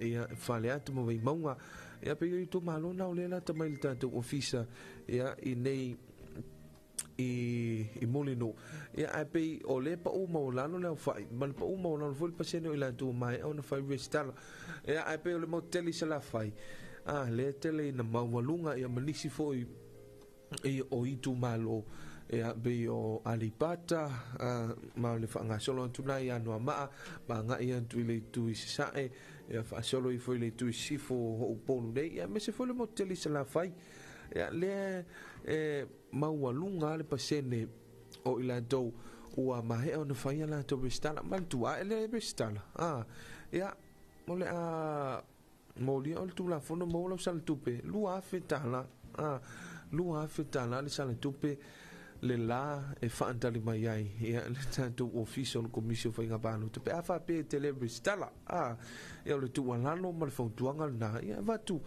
ia fale atu mo vai maunga ia pe i tu malona o le la tamai le tatu officer ia i nei i molino ia ai o le pa uma o lano le fai mal pa uma o lano foi pasene o la tu mai ona fai restala ia ai o le motel se la fai le tele na mawalunga ia manisi foi o i tu malo ia be o alipata ma le fanga solo tuna ia no ma nga ia tu le tu sae ia fa solo i foi le tu sifo o ponu nei ia me se foi le motel se la fai ia le mawalunga le pasene o ila do ua mahe o na fai ala to restala mantua ele restala ia mole moli o tu la fono mo lo sal tupe lua fetala le sal tupe le la e fantali mai ai ia le tanto official commission fai ngabalo te pa fa pe tele restala ia le tu alano mal fontuanga na ia vatu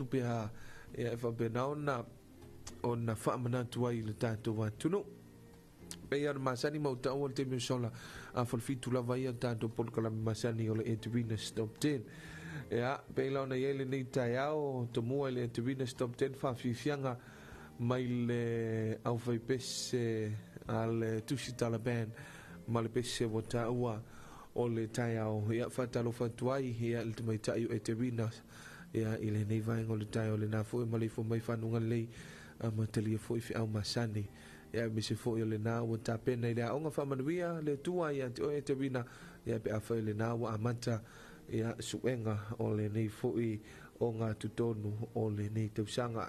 pe ia fa benaona ona fa manatu ai le tato wa tunu pe ia masani mo tau te me sola a folfitu la vai tanto por kala masani o le intervene stop 10 ia pe la ona yele ni taiao to mo le intervene stop 10 fa fianga mai le au fai pese al tusi taliban ma le pese vota ua o le taiao ia fa Talofa tuai ia le mai tai intervene ia ile nei vai ngol tai o le na fo mai fo mai fanunga lei ma tele fo i au masani ia me se fo le na o ta pena ile onga fa manuia le tua ia te vina ia pe afa le na o amata ia suenga o le nei fo i o ngā tutonu o le nei tausanga.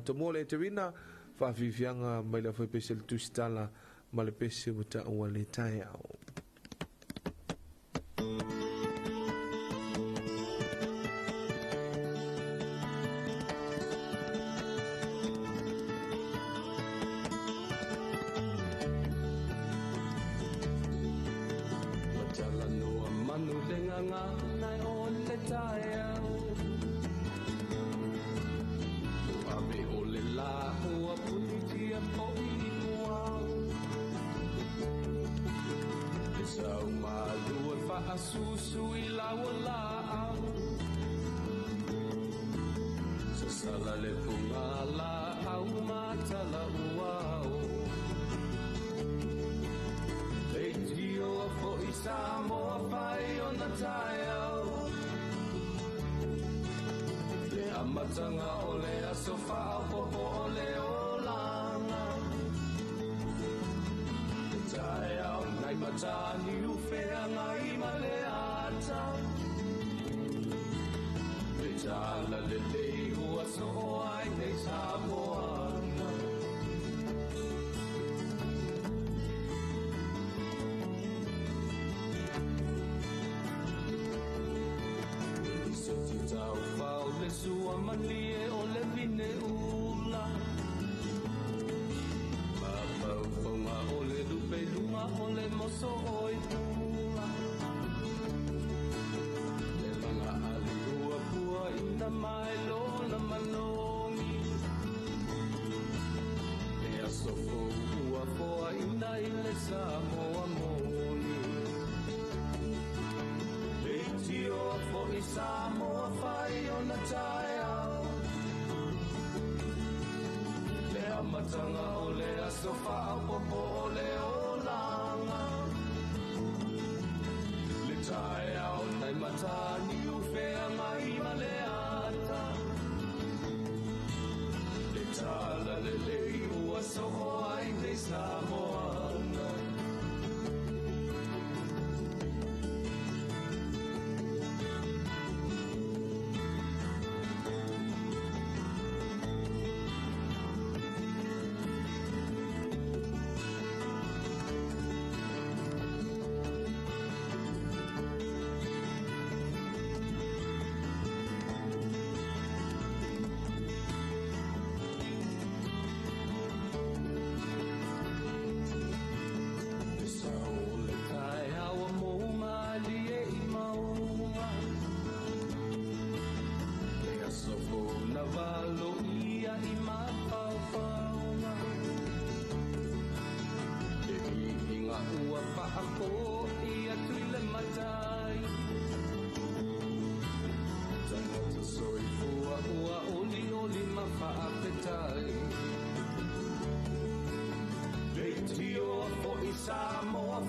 To mo le te rina, whawhiwhianga mai la whaipese le tusitala ma le pese wata ua le tai au. Samoa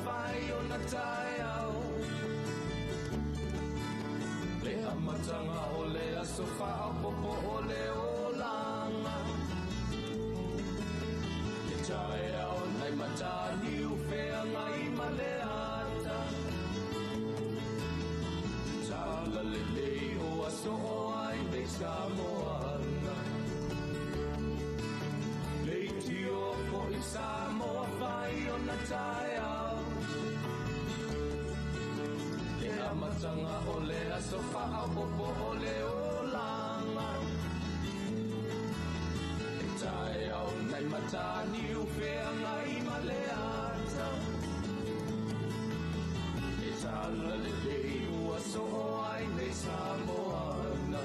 whai o na tai au Le amatanga o le aso whao popo o le o langa Le tai au nei matani u whea ngai ma le ata Tala le lei o aso o ai nei Samoana Leiti o po i Samoa whai o na tai au E amatanga o le aso whao popo o le o langa E tai au nei matani u whea ngai ma le ata E tala le lei o aso o ai nei Samoana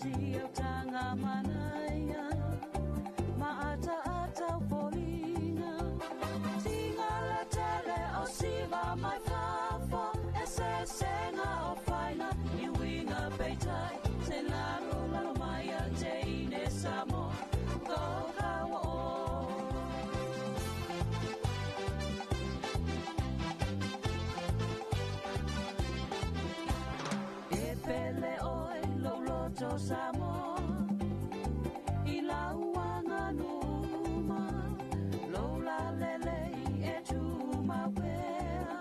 si au tanga manaya Maata-ata folina Tingala tele o siva mai fafo Ese senga o faina Iwinga peitai Se laro lalo maya te ine Samoa Goka wa o E pele oi lo loto Samoa I lauanga numa Lola lele e tu mawea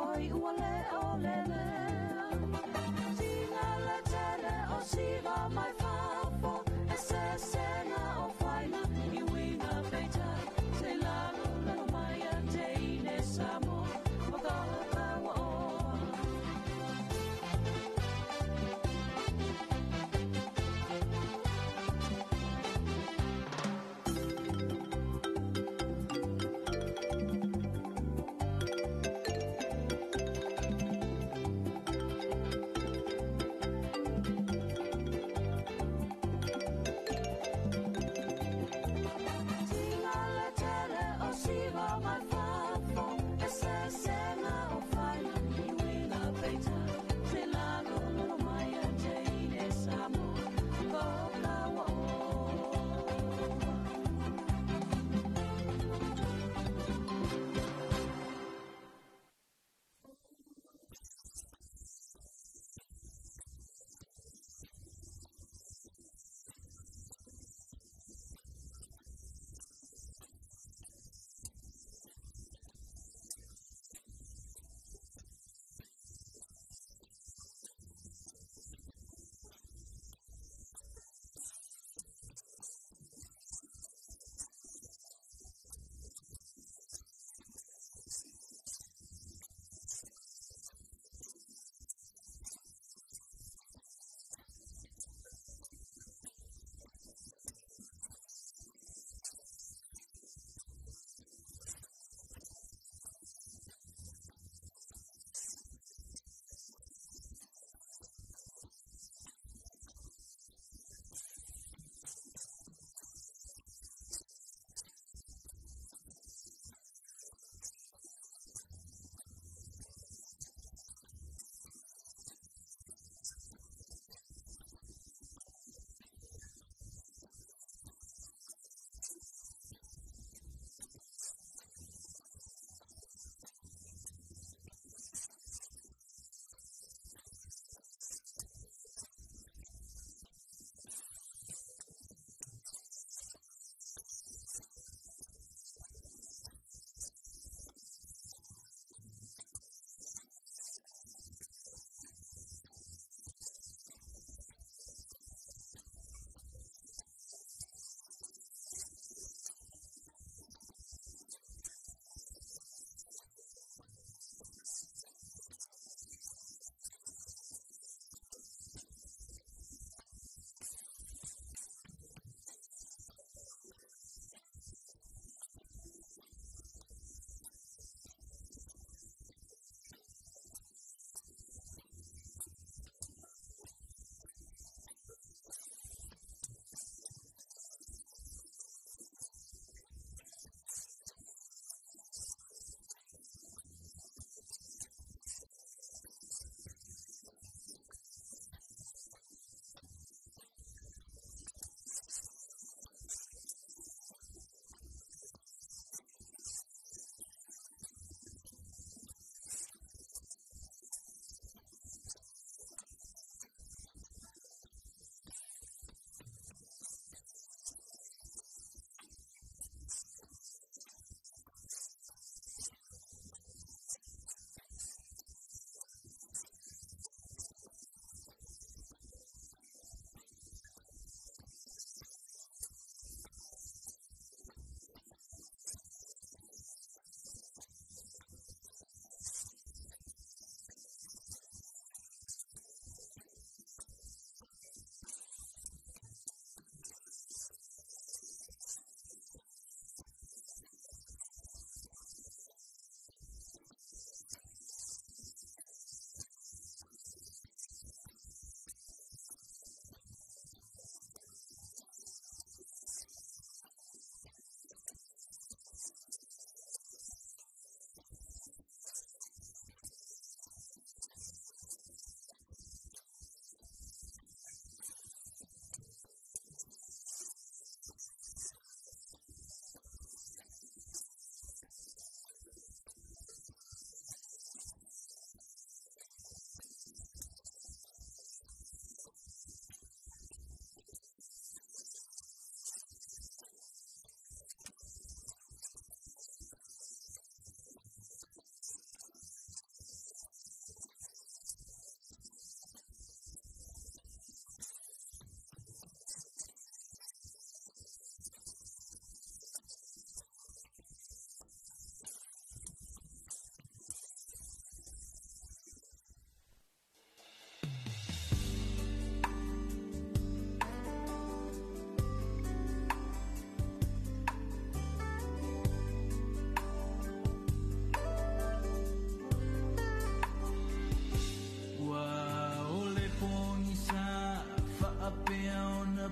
Oi uale o lele Tingala tele o siva mai fafo E se senga o faina I winga peitai Se lalo lalo maya te ine Samoa Wakaka wa o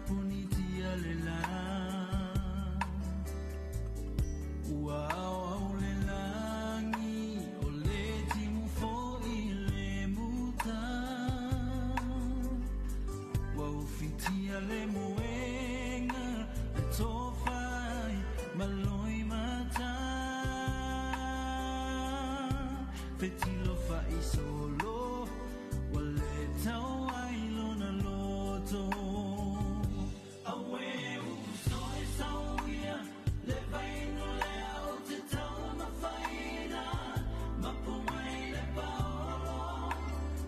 punitia le la ua au le langi o le timu fo I le muta ua ufitia le moenga a tofai maloi mata petilo fa I solo ua le tau ai lona loto awe uso e sauia le vaino le au te tau mawhaina mapu mai le paolo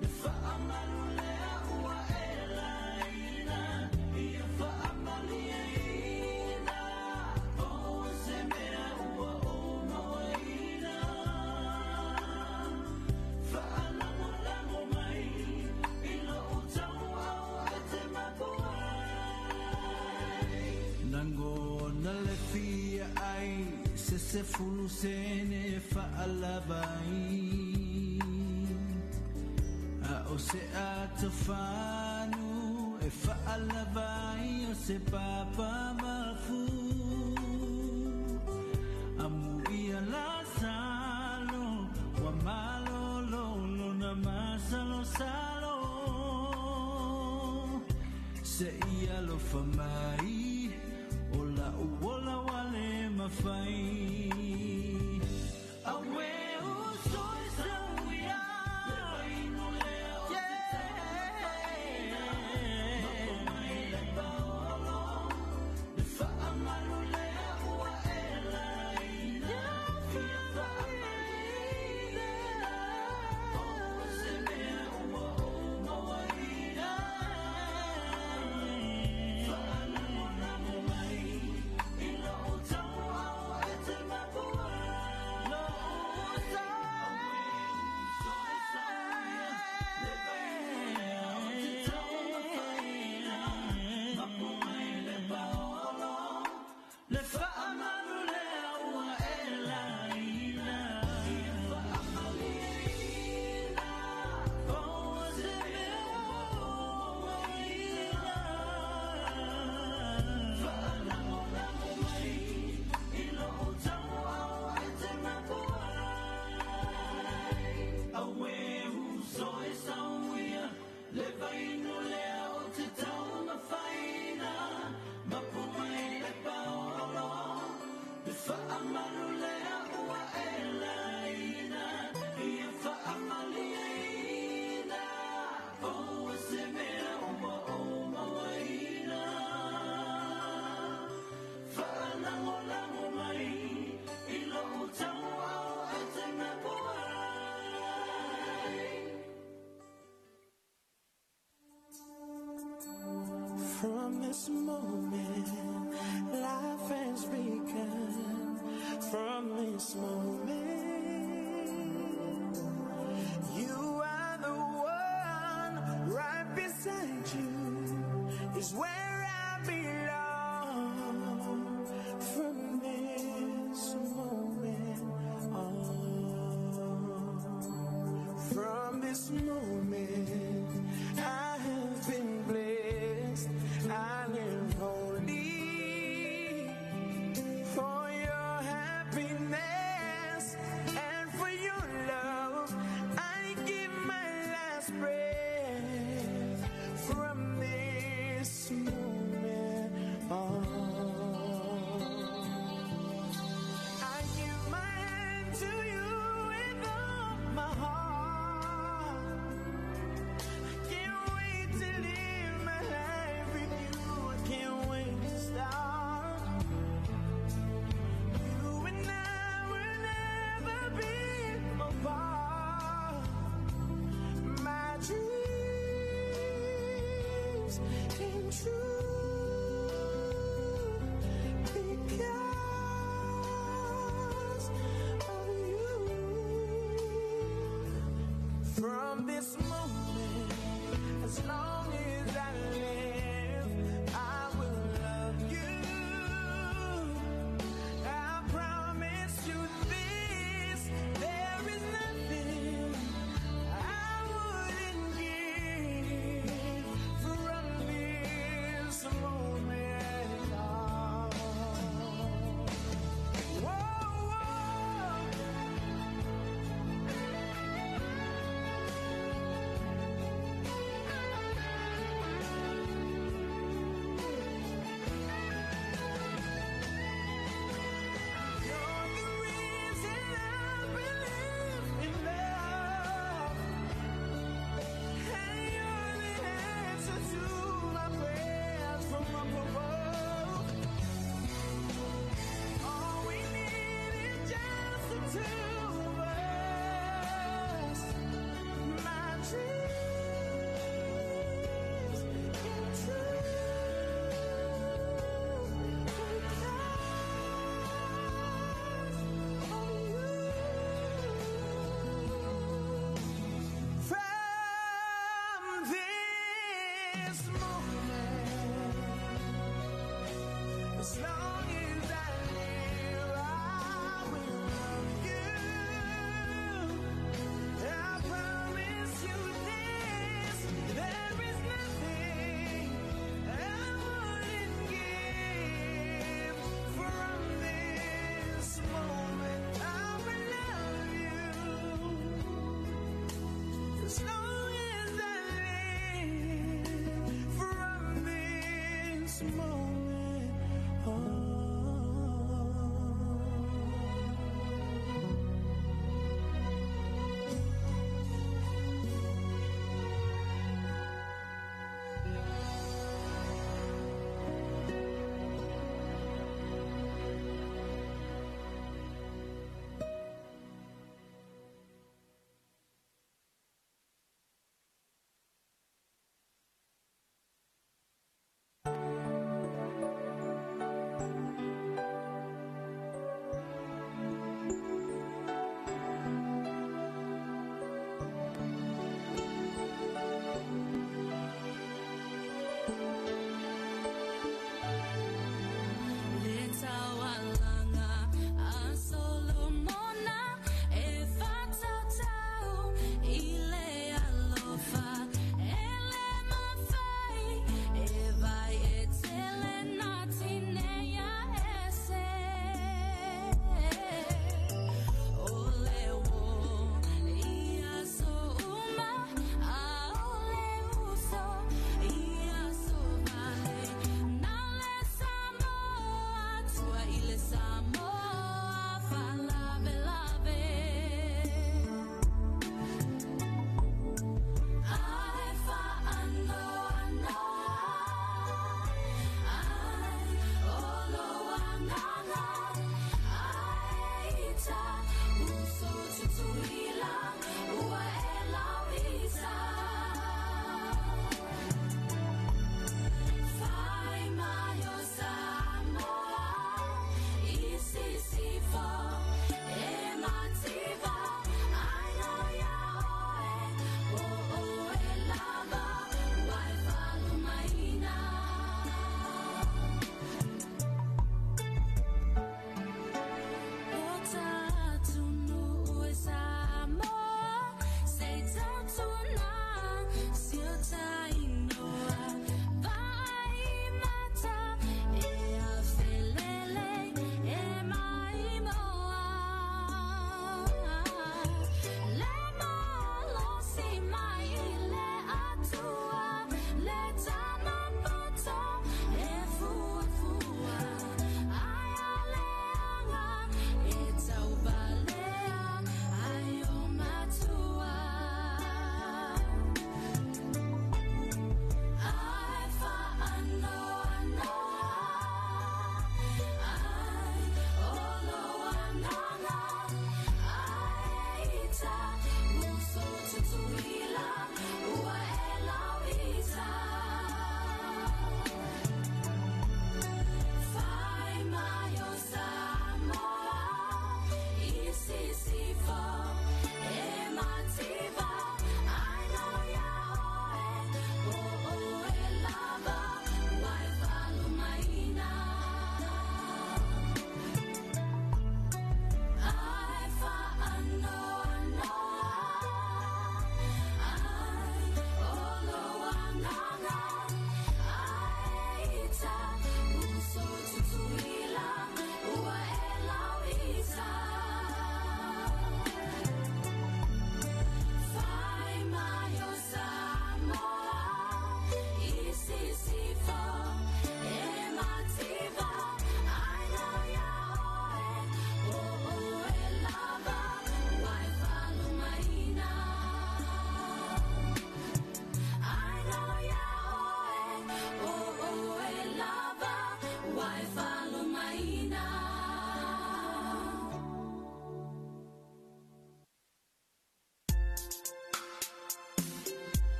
le whaamalu le ua e laina ia whaamali e ina o se mea ua o mawaina whaalamolango mai ilo o tau au e te mapuai nango na le fia ai se fulu sene whaalavai a o se atawhanu e whaalavai o se papa mafu amu ia la salo wa malolo na masalo salo se ia lo famai ola uola wale mafai awe uso sauia le vaino leo te tamaina mapomai le paolo le whaamalu lea ua e laina ia whaamali o se mea ua o mawaina whaalango mai ilo o tau au e te mapuai lo uso awe uso e sauia le vaino leo te tamaina mapomai le paolo le whaamalu lea ua e laina ia whaamali e ina o se mea ua o mawaina whaalango mai ilo o tau au e te mapuai awe uso e sauia le vaino lea o te tau mawhaina mapomai le paolo le whaamalu lea ua e laina ia whaamali e ina o se mea ua o mawaina whaalango mai ilo o tau au e te mapuai From this moment, life has begun. From this moment, you are the one. Right beside you is where I belong. From this moment on, from this moment, I have been blessed. I live only for your happiness and for your love. I give my last breath. From this moment on, I give my hand to you with all my heart. Can't wait to live my life with you. I can't wait to start. You and I will never be apart. My dreams came true because of you. From this moment, as long as I live, I will love you. I promise you this, there is nothing I wouldn't give. From this As long as I live, I will love you. I promise you this, there is nothing I wouldn't give. From this moment, I will love you. As long as I live, from this moment on.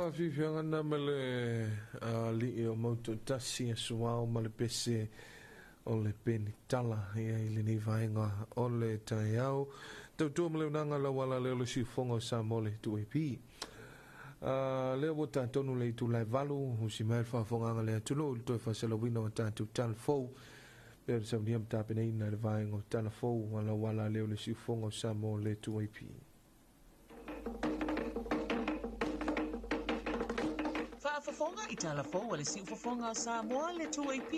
fa fifianga na mele li o moto tasi suao male pese o le peni tala ia ili ni vaenga o le taiao tautua male unanga la wala leo le sifonga sa mole tu epi leo o tatonu le tu lai valu husi mai whawhonganga le atunu uli toi whasela wina o tatu talafou leo sa uniam tapena ina le vaenga o talafou wala leo le sifonga sa mole tu epi Whaafafonga I Talofa le si ufafonga Samoa le 2AP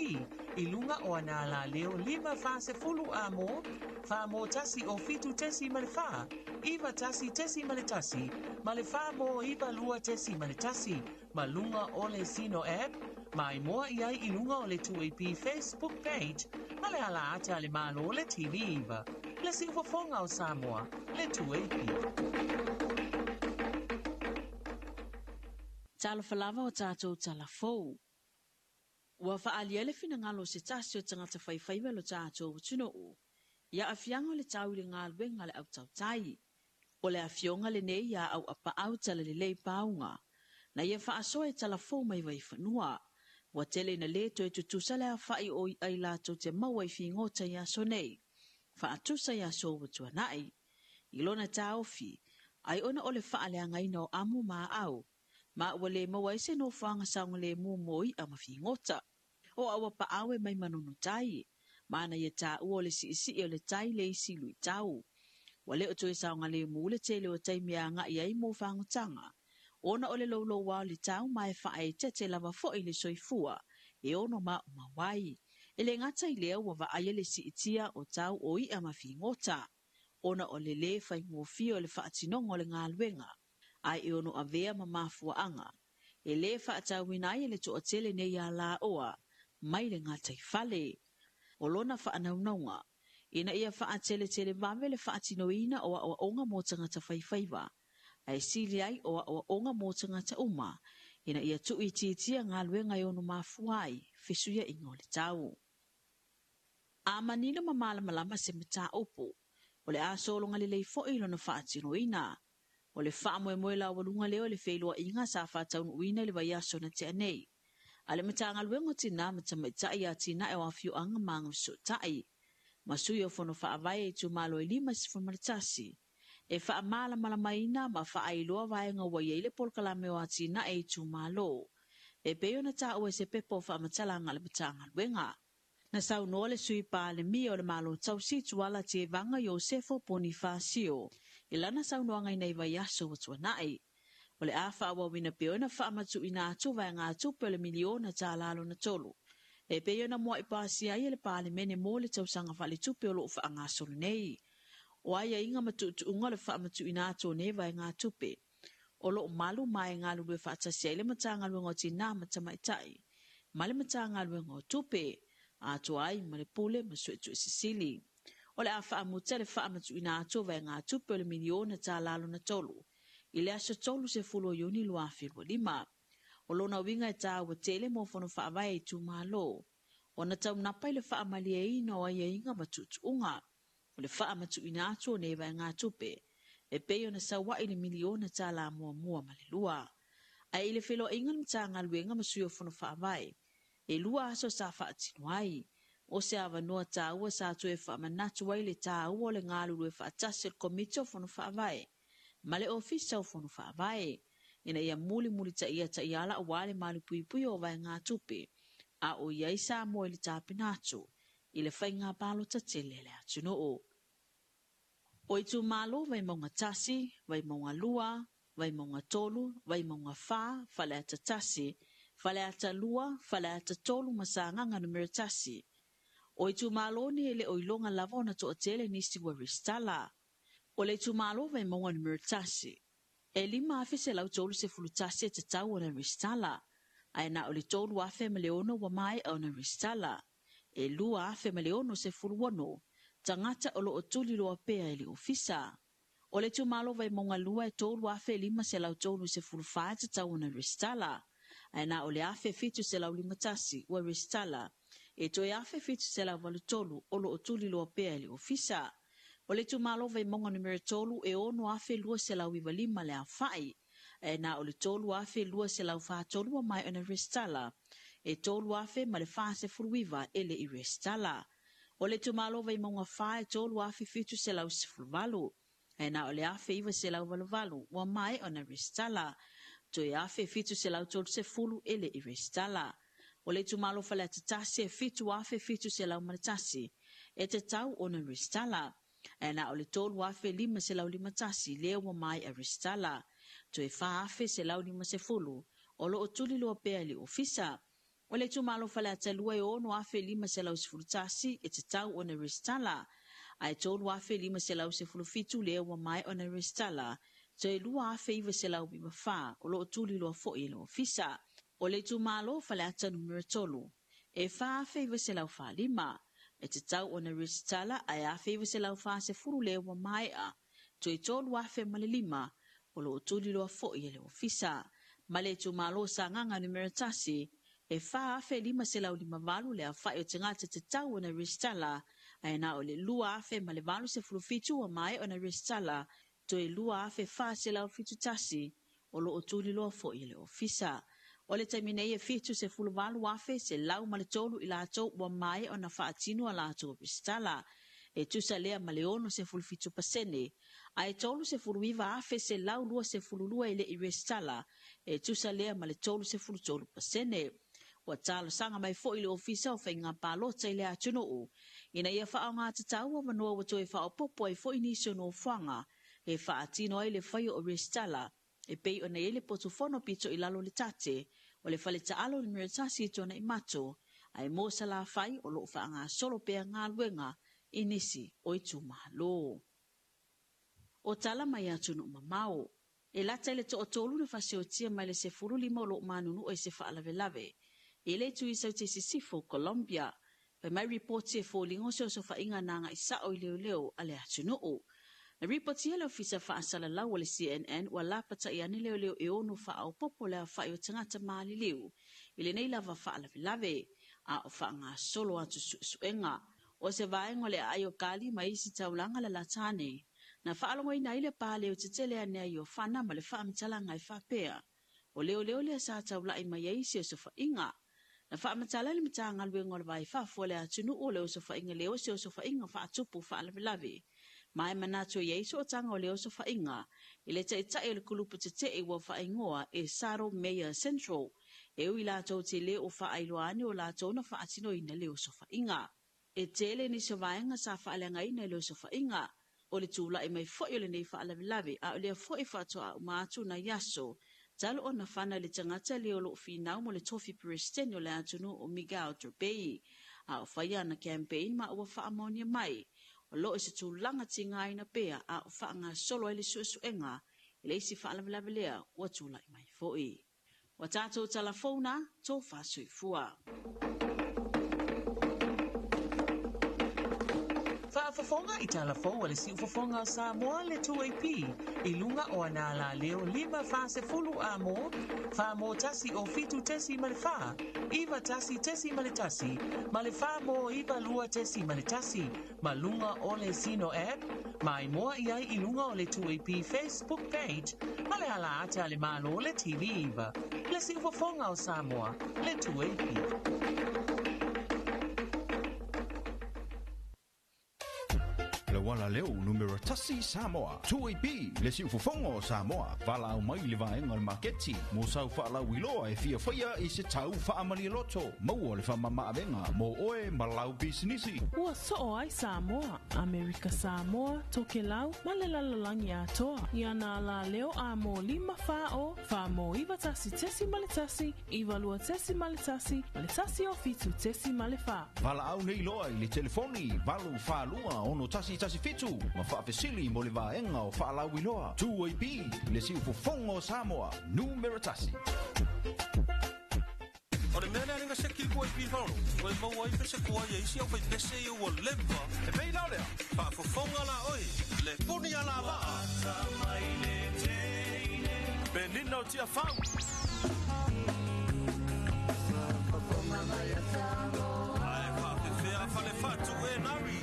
I lunga o anala leo 5 fase fulu amo fa mo tasi o fitu tesi malefa iva tasi tesi maletasi malefa mo iva lua tesi maletasi malunga o le sino app mai moa iai I lunga o le 2AP Facebook page male ala ata le malo le TV iva le si ufafonga o Samoa le 2AP Talofa lava o tātou talafou. Ua whaalia le fina ngalo se tasi o tangata whaiwhaiwe lo tātou tuno o. Ia awhianga le tau le ngālwe ngale au tau tai. O le awhionga le nei ia au apa au tala le lei paunga. Na ia whaasoa e talafou mai vai whanua. Wa tele na le to e tutusa le a whai o ai lātou te maua I whingota ia so nei. Whaatusa ia so watua nai. Ilona tā ofi. Ai ona o le whaalea ngaina o amu maa au. Ma ua le maua ese no whanga saunga le moi a mawhingota. O awa pa awe mai manunu tai. Mana ia tā ua le si o le tai le isi lui tau. Wa le o toi saunga le le tele o tai mea nga iai mo whangotanga. Ona o le lolo wao le tau mai whae te lava fo I le soifua. E ono ma o mawai. E le ngata I lea wa aia le si itia o tau o I a mawhingota. Ona o le whai ngofio le whaatinongo le ngā luenga. Ai e ono a vea ma mafua anga. E le whaatawinai le to o tele nei a la oa, mai le ngātai whale. O lona whaanaunaunga, ina ia whaatele tele vame le whaatinoina oa oa onga mō tangata whaiwhaiwa. Ai sili ai oa oa onga mō tangata uma, ina ia tu I titia ngā luenga I ono mafuai, whisuia I ngole tau. A manila mamala malama se mta opo, o le a solonga le lei fo ilo na whaatinoina. O le wha moe la walunga leo le whailua inga sa whātaunu uina le vai aso na te anei. A le matanga luengo tina matamaitai a tina e wafio anga manga so tai. Masui o whono whaavai e tu malo e 5 sifumaritasi. E wha mala malamaina ma wha ailoa vaenga wai e le polkalame o a tina e tu malo. E peo na ta ue se pepo wha matalanga le matanga luenga. Na sau no le sui pa le mi o le malo tau si tuala te vanga Iosefo Bonifacio. Ilana sau noa ngai nei vai aso watua nai. O le a wha wina peo na wha matu ina atu vai ngā atu pe le miliona tā lalo na tolu. E peo na mua I pāsi ai le pāle mene mō le tausanga wha le tupe o lo wha ngā solu nei. O aia inga matu unga le wha matu ina atu nei vai ngā tupe. O lo malu mai ngā lue wha atasi ai le matanga lue ngoti nā matamaitai. Ma le matanga lue ngō tupe. Atu ai ma le pule ma suetu sisili. O le a whaamuta le whaamatu ina ato vai ngā tupe o le miliona tā lalo na tolu. I le aso tolu se fulo yoni lua whilua 5. O lona winga e tā ua tele mo whono whaavai e tu malo. O na tau napai le whaamali e ina o aia inga matutu unga. O le whaamatu ina ato ne vai ngā tupe. E peo na sawa i le miliona tā la mua ma le lua. A i le whilo inga mta ngā luenga masuyo whono whaavai. E lua aso sa whaatinu ai. O se awa noa tā ua sa tue whaamanatu ai le tā ua le ngālu lue whaatasi le komite o whono whaavai. Ma le ofisa o whono whaavai. Ina ia muli ta iala o wale mali pui o vai ngā tupe. A o iai sa moe le tāpinatu. I le whai ngā palo ta tele le atuno o. O i tu malo vai maunga tasi, vai maunga lua, vai maunga tolu, vai maunga wha, whale ata tasi, whale ata lua, whale ata tolu masanganga numero tasi. O i tu malo ni ele o ilonga lava o na to atele nisi wa ristala. O le tu malo vai maunga numero tasi. E 5 afe se lau tolu se fulu tasi e te tau o na ristala. Ai na o le tolu afe ma leono wa mai o na ristala. E 2 afe ma leono se fulu wano. Tangata o lo o tuli lo apea e le ofisa. O le tu malo vai maunga lua e tolu afe 5 se lau tolu se fulu faa te tau o na ristala. Ai na o le afe fitu se lau 5 tasi wa ristala. E toi afe fitu se la walutolu o lo o tuli lo apea le ofisa. O le tu malo vai monga numero tolu e ono afe lua se la wiwa 5 le a fai. e na o le tolu afe lua se lau whātolu wa mai ona restala, e tolu afe ma le whāse furuiva ele i restala. O le tumalo vai maunga whae tolu afe fitu se lau sifurvalu, e na o le afe iwa se lau valuvalu wa mai ona restala, to e afe fitu se lau tolu se fulu ele i restala. O le tumalo fale atatasi e fitu afe fitu se lau maritasi, e te tau ona restala, e na o le tolu afe lima se lau lima tasi lea wa mai a restala, to e wha afe se lau lima se fulu, o lo o tuli loa pea li ofisa. O le tumalo fale atalua e ono afe lima se lau sifuru tasi, e te tau ona restala, a e tolu afe lima se lau se fulu fitu lea wa mai ona restala, to e lua afe iwa se lau bima wha, o lo o tuli loa fo i le ofisa. O le tumalo fale ata numero tolu, e wha afe iwa se lau wha lima, e te tau ona restala a e afe iwa se lau wha se furu lea wa mai a, to e tolu afe male lima, o lo o tuli loa fo i le ofisa. Ma le tumalo sa nganga numero tasi, e wha afe lima se lau lima valu lea wha o te ngata te tau ona restala, a e na o le lua afe ma le valu se furu fitu wa mai ona restala, to e lua afe wha se lau fitu tasi, o lo o tuli loa fo i le ofisa. O le taminei e fitu se fulu valu afe se lau ma le tolu i lato wa mai ona wha atinu a lato restala, e tusa lea ma le ono se fulu fitu pasene, a e tolu se fulu iwa afe se lau lua se fulu lua i le i restala, e tusa lea ma le tolu se fulu tolu pasene. Wa talo sanga mai fo i le ofisa o whainga palota i le atuno o, ina ia wha o ngā tatau wa manua wato e wha o popo e fo i niso no whanga, e wha atino ai le whaio o restala, e pei o na ele potofono pito i lalo le tate, o le whale taalo ni miratasi tona i mato, ai mo sa la whai o lo wha ngā solo pea ngā luenga i nisi o i tumalo. O tala mai atunu mamao, e lata ile to o tolu na whase o tia mai le se furu lima o lo manunu o i se whaalave lave, e le tu i sau te sisifo Colombia, pe mai reporti e fōlingo se o so whainga nanga i sa o i leo leo ale atunu o. Na ripoti ele ofisa whaasala lau le CNN wa lapata i ane leo leo e onu wha au popo lea whai o tangata maali liu, ili nei lava wha lave a o wha ngā solo atu suenga, o se vaengo le ai o kali ma isi taulanga la latane, na whaalongo ina ile pā leo te tele ane ai o whana ma le wha mitalanga i whapea, o leo leo lea sa taula i mai isi o so whainga, na wha matala le mitanga luengo le vai wha le atunu o leo so whainga leo se o so whainga wha atupu wha lave. Mai manato Yesu o tanga o leo so whainga, i le tai o le kulupu te te e wa whaingoa e Saro Mayor Central, e ui lātou te leo o whaailoane o lātou na whaatino ina leo so whainga. E tele ni so vaenga sa whaalenga ina leo so whainga, o le tūla e mai fwoi o le nei whaalavelave, a o lea fwoi whatoa o mātu na yaso, talo o na whana le tangata leo lo whinau mo le tofi presidente o le atunu o Miguel Turbei, a o whaia na campaign ma ua whaamonia mai, o lo se tūlanga tinga ina pea a o whaanga solo ele suesuenga, ele isi whaalavelave lea ua tūla i mai fwoi. Wa tātou talafona, tō whāsuifua. Whaafafonga i talafou le si ufafonga Samoa le 2AP, i lunga o anala leo 5 fase fulu amo, wha mo tasi o fitu tesi male wha, iwa tasi tesi male tasi, male wha mo iwa lua tesi male tasi, ma lunga o le sino app, mai moa iai i lunga o le 2AP Facebook page, male ala ata le malo le TV iwa, le si ufafonga o Samoa le 2AP. Le wala leo numero tasi Samoa 2AP le si ufofongo Samoa vala au mai le vaenga le marketi mo sau whaala wiloa e fia whaia i se tau whaamali loto mau le whamama avenga mo oe malau bisinisi ua soo ai Samoa Amerika Samoa toke lau malelalalangi atoa ia na la leo a mo 5 whao wha mo iwa tasi tesi male tasi iwa lua tesi male tasi o fitu tesi male wha vala au nei loa i le telefoni valu whalua ono tasi fitu ma whaafesili mo le vaenga o whaalau iloa 2AP le si ufofongo Samoa numero tasi o le mea ringa se ki kua i pīwharo o e maua i pese kua i eisi au whai pese i ua lewa e pei lau lea whaafofonga la oi le puni a la waa pe nina o tia whau ai whaafefea whale whatu e nari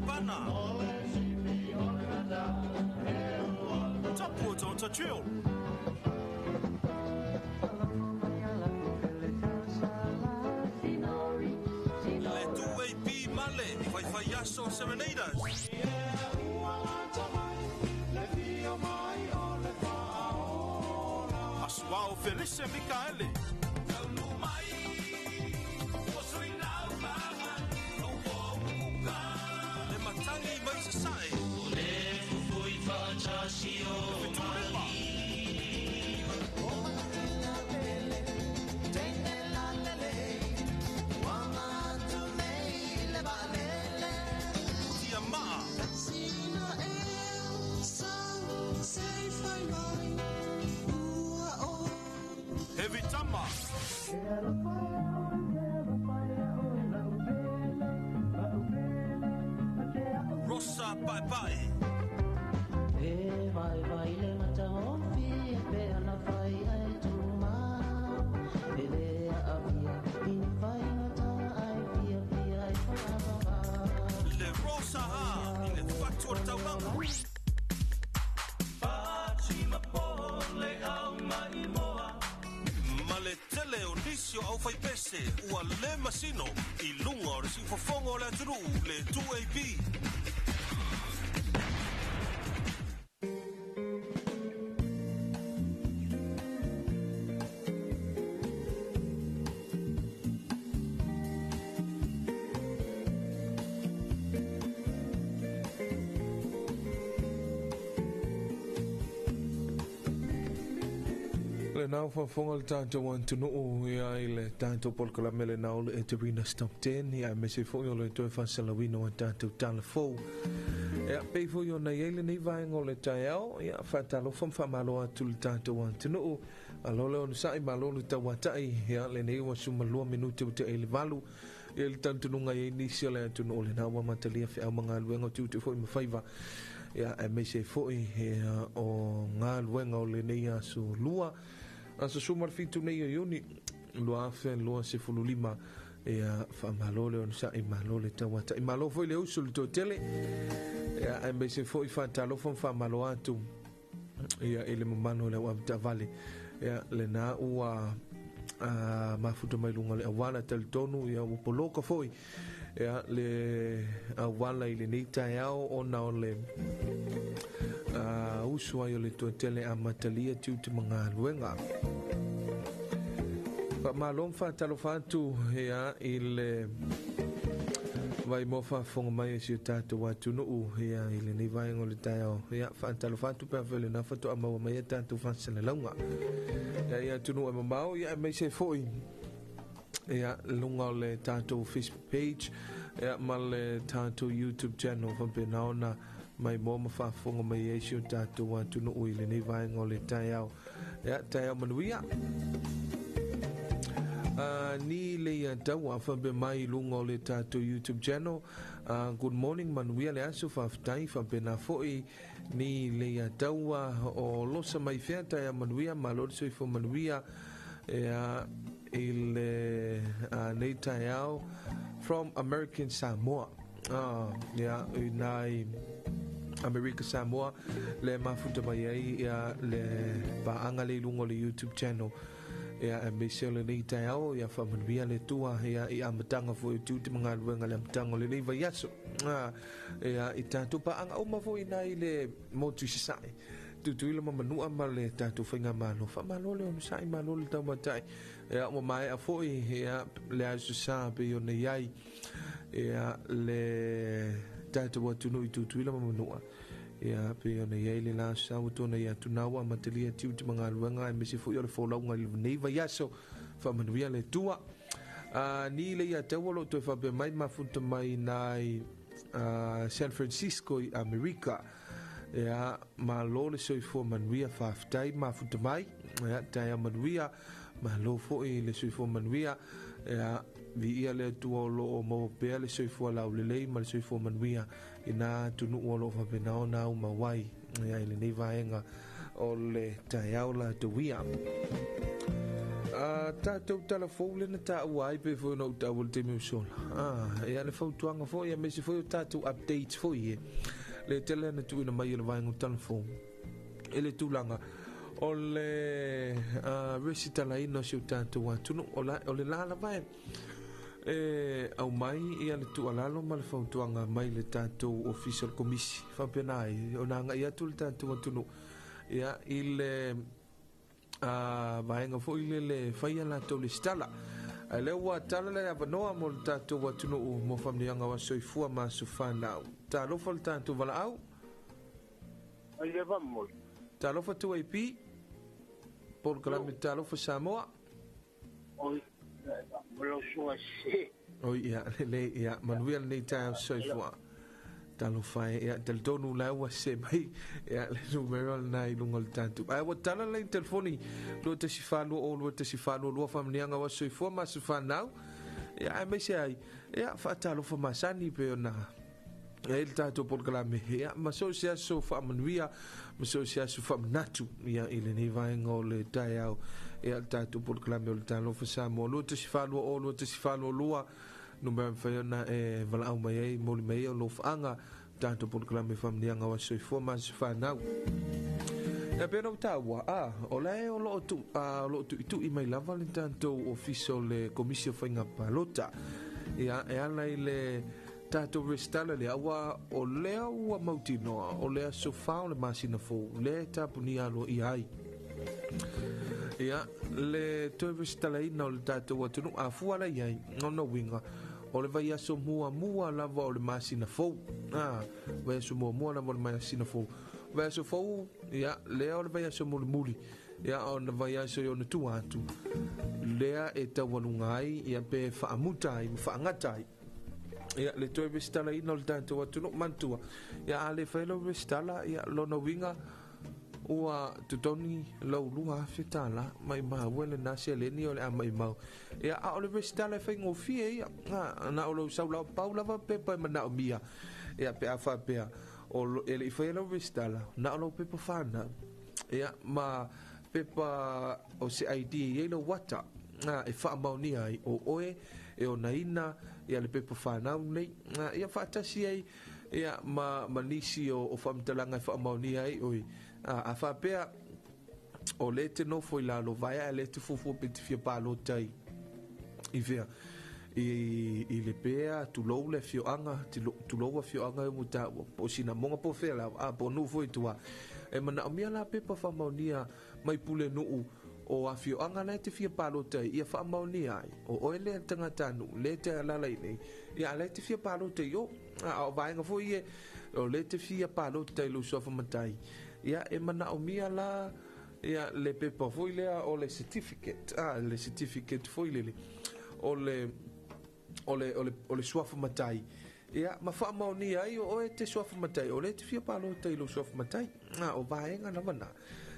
pana. Tapu ton tachil. Le 2AP male, fai yaso serenaders. Aswao Felice Micaele. Le matangi mai se sai. Le fui faccio Heavy Tama. Rosa Bye Bye. Le Rosa Ha, il est fatto da un le tele o nisio au fai pese ua le masino I lunga o si fofongo le aturu le 2AP. Le nau whafonga le tātou wantu nuu ia I le tātou polkala mele nau le Eterina Stop 10 ia me se fōi o le toi whasalawino a tātou Talafou. Ia pei fōi o nei eile nei vaenga o le tai au ia whatalo whamwhamalo atu le tātou wantu nuu a lole o nisai malo le tawatai ia le nei wa sumalua minute o te eile valu ia le tantununga i nisi o le atu nuu le nau wa matalia whi au mga luenga o tiutu fōi mawhaiva ia me se fōi ia o ngā luenga o le nei asu lua Asa sumar fitu nei yoni lua afe lua se fululima ia fa malole on sa I malole tawata I malo foi le usul to tele ia embe se foi fa talo fa malo atu ia ele mamano le wa vale ia le na ua mafuta mai lunga le awana tel tonu ia o poloka foi ia le awana ile nita yao ona ole usua yo le tele amatalia tiu te mga luenga pa malom fa talofa atu ia ile vai mofa fonga mai si tatu watu no ia ile ni vai ngol tayo ia fa talofa atu pa vele na foto ama mai tatu fa sele longa ia tu no mau ia me se foi ia lunga le tatu Facebook page ia mal tatu YouTube channel fa benaona mai moma fa fonga mai yesu tatu watu no ile ni vai ngol tayo ia tayo manuia ni le tawa fa be mai lunga le tatu YouTube channel good morning manuia le aso fa tai fa bena foi ni le tawa o losa mai fiata ya manuia malor so fo manuia il nei tayao from American Samoa nai America Samoa le mafuta mai ya le paanga le lunga le YouTube channel ia me sele nei tau ia fa manuia le tua ia I amatanga fo tu te mga luenga le amatanga le nei vaiaso ia I tatu pa anga uma fo ina I le motu sisai tu ile manua ma le tatu whainga malo fa malo le onu sai malo le tau matai ia o mai a fo ia le asu sa pe o nei ai ia le tatu watu no I tu ile manua ia pe ona ia le la sa o tona ia tunawa matelia tiu te mga luenga me se fu ia le folauga I nei vaiaso fa manuia le tua ni le ia tawalo to fa be mai mafuta mai nai San Francisco I America ia malo le soifo manuia fa aftai mafuta mai ia tai manuia malo fo I le soifo manuia ia vi ia le tua lo mo pe le soifo la le lei mal soifo manuia ina tunu o lo fa benao na uma wai ia ile nei vaenga o le taiaula te wia Tātou telefou le na tāu ai pe fo no tāu te miusola. Ia le fau tuanga fo ia mesi fo tātou updates fo ie. Le tele na tuina mai le vaingo telefou. Ele tūlanga o le resitala ina siu tātou atunu o le lala vai. Au mai ia le tualalo ma le fau tuanga mai le tātou official committee. Whapena ai o nanga ia tu le tātou atunu. Ia i le vaenga fo ile le faia la to le stala le wa tala le avanoa mo tato wa tunu mo famlianga wa soifua ma sufana Talofa le tanto vala au ai va mo Talofa tu IP por kalame Talofa Samoa oi lo so se oi ia manuel nei ta soifua Talofa ia del tonu la wa se mai ia le numero nai lungol tantu ai wa tala le telefoni lo te sifalo o lo te sifalo lo famlianga wa soifua ma sufana ia me se ai ia fa Talofa masani pe ona el tato por kalame ia ma so sia so fa manuia ma so sia so fa natu ia ile nei vai ngol tai au ia tato por kalame o Talofa Samoa lo te sifalo o lo te sifalo lua number fayona vala au mai moli mai o lo fanga tanto por kalame famlianga wa soifua ma sufana e pena utawa o lo tu i mai lava le tanto official le commission fainga palota ia e ala ile tato restala le awa o lea ua mautinoa o lea sofa o le masina fo le tapunia lo i ai ia le to restala ina o le tato watunu a fuala iai no winga o le vai aso mua lava o le masina fo vai aso mua lava o le masina fo vai aso fo ia lea o le vai aso muli ia o le vai aso yo na tuatu lea e tawalungai ia pe faamutai faangatai ia le toi vestala ina le tanto watunu mantua ia ale failo vestala ia lona winga ua tutoni lau lunga fetala mai wele na seleni o le amai mau ia o le vestala fai ngofie ia na o lo saula paula va pepa mana o mia ia pe afa pe o ele failo vestala na o lo pepa fana ia ma pepa o se ID ia lo wata e fa mauni ai o oe e o naina ia le pepa fana nei ia fa tasi ai ia ma manisi o famtalanga fa mauni ai oi a fa pea o le te no foi la lo vai le te fufu pe te fia palo tai i vea i le pea tu lo le fio anga tu lo fio anga mo ta o sina monga po fela a po no foi tua e mana o mia la pepa fa maunia mai pule no o a fio anga le te fia palo tai ia fa maunia ai o ele tanga tanu le te la la nei ia le te fia palo tai yo a vai nga foi o le te fia palo tai lo so fa matai ia e mana o mia la ia le pepa foi le o le certificate le certificate foi le o le suafa matai ia ma fa mauni ai o e te suafa matai o le te fia palo tai lo suafa matai o vaenga na mana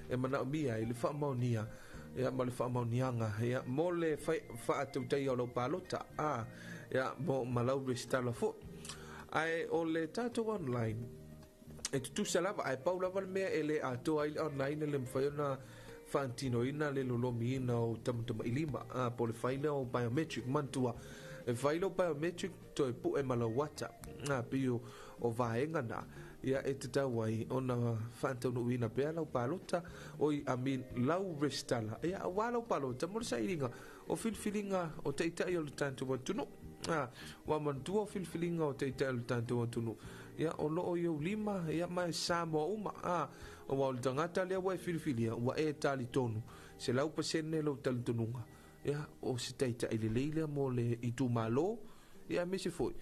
e mana o mia i le fa mauni ia ma le fa maunianga ia mo le fa atu tai o lo palota ia mo malau restala fo ai o le tato online e tu salava ai paula val me ele ato ai online le mfaiona fantino ina le lolomi ina o tamtama ilima po le faila o biometric mantua e faila o biometric to e pu e malawata pio o vaenga na ia e te tawai ona fantano ina pe la palota oi amin lau restala ia wala palota mo sa iringa o filfilinga o te ita o tanto watuno wa mantua filfilinga o te ita o tanto watuno ia o lo yo lima ia mai Samoa uma o wa tangata le wa filfilia wa e tali tonu se lau pasene lo tali tonunga ia o se taita ile leile mo le itu malo ia me se foi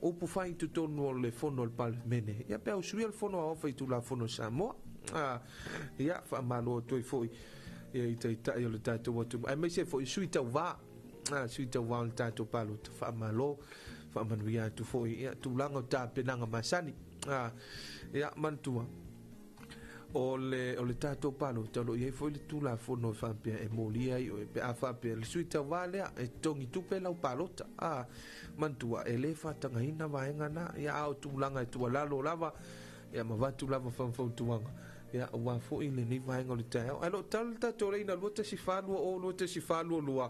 o pu fai tu tonu le fono al pal mene ia pe o sui al fono o fai tu la fono Samoa ia fa malo tu foi ia ita yo le tato watu ai me se foi sui ta va sui ta va al tato palo fa malo fa manuia tu foi ia tu langa ta penanga masani ia mantua o le tato palo talo ia foi le tu la fono fa pe e molia i o pe afa pe le suita vale e tongi tu pe la palota mantua ele fa tanga ina vaenga na ia au tu langa tu lalo lava ia ma vatu lava fa fa tuanga ia wa fo i le ni vai ngol te ai lo tal ta tole ina lo te si falu o lo te si falu lua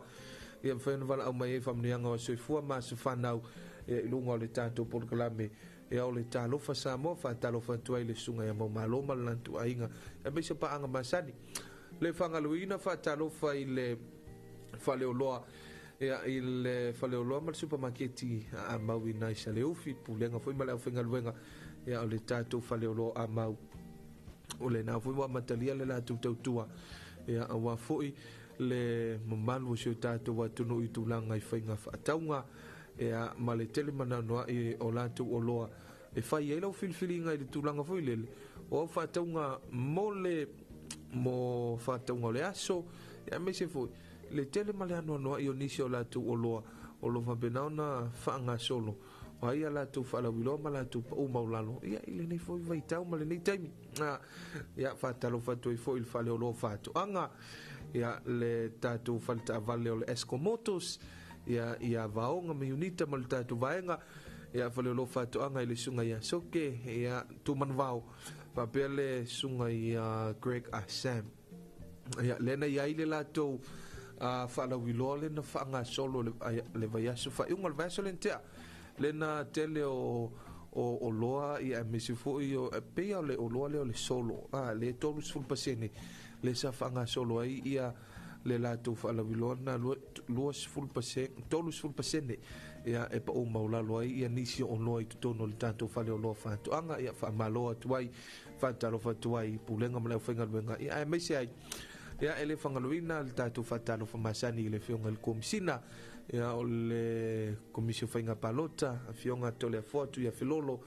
ia fa no vala au mai fa mnia ngo so fu ma so fa nau e lu ngol ta to por klame ia o le Talofa Samoa fa Talofa tuai le sunga ia mo malo malantu ainga e be se pa anga masani le fangaluina fa Talofa i le fa le loa ia il fa le loa mal supermarket a mau i nai sa le ufi pulenga foi mala fenga luenga ia o le tato fa le loa a mau o le na foi wa matalia le la tu tua ia wa foi le mamalu se tato wa tunu i tulanga i fenga fa taunga ia male tele mana no e o la tu o loa e fai e lo filfilinga i tulanga foi le o fa taunga mole mo fa taunga le aso ia me se foi le tele male no i onisi o la tu o loa o lo va benana fa nga solo o ia la tu fa la wilo mala tu o maulalo ia ile nei foi vai tau male nei taimi ia fa talo fa tu foi il fa le o lo fa tu anga ia le tatu falta vale o le escomotos ia vaonga me unita mal tatu vaenga ia fa le lo fa tu anga ile sunga ia soke ia tu manvao pa pele sunga ia Greg Assam ia lena ia ile la tu fa la wilo le na fa nga solo le vai aso fa ungal vaso lentea lena tele o loa ia mesi foi o pe le o loa le solo le tolu sul pasene le sa fanga solo ai ia le la tu fa la vilona lo sul pasene tolu sul pasene ia e pa o maula lo ai ia nisi o loa i tono le tanto fa le o loa fa tu anga ia fa malo tuai fa talo fa tuai pulenga mala fenga benga ia mesi ai ia ele fanga luina le tatu fa talo fa masani le fionga le komisina ia o le komisio fainga palota a fionga tole fotu ia filolo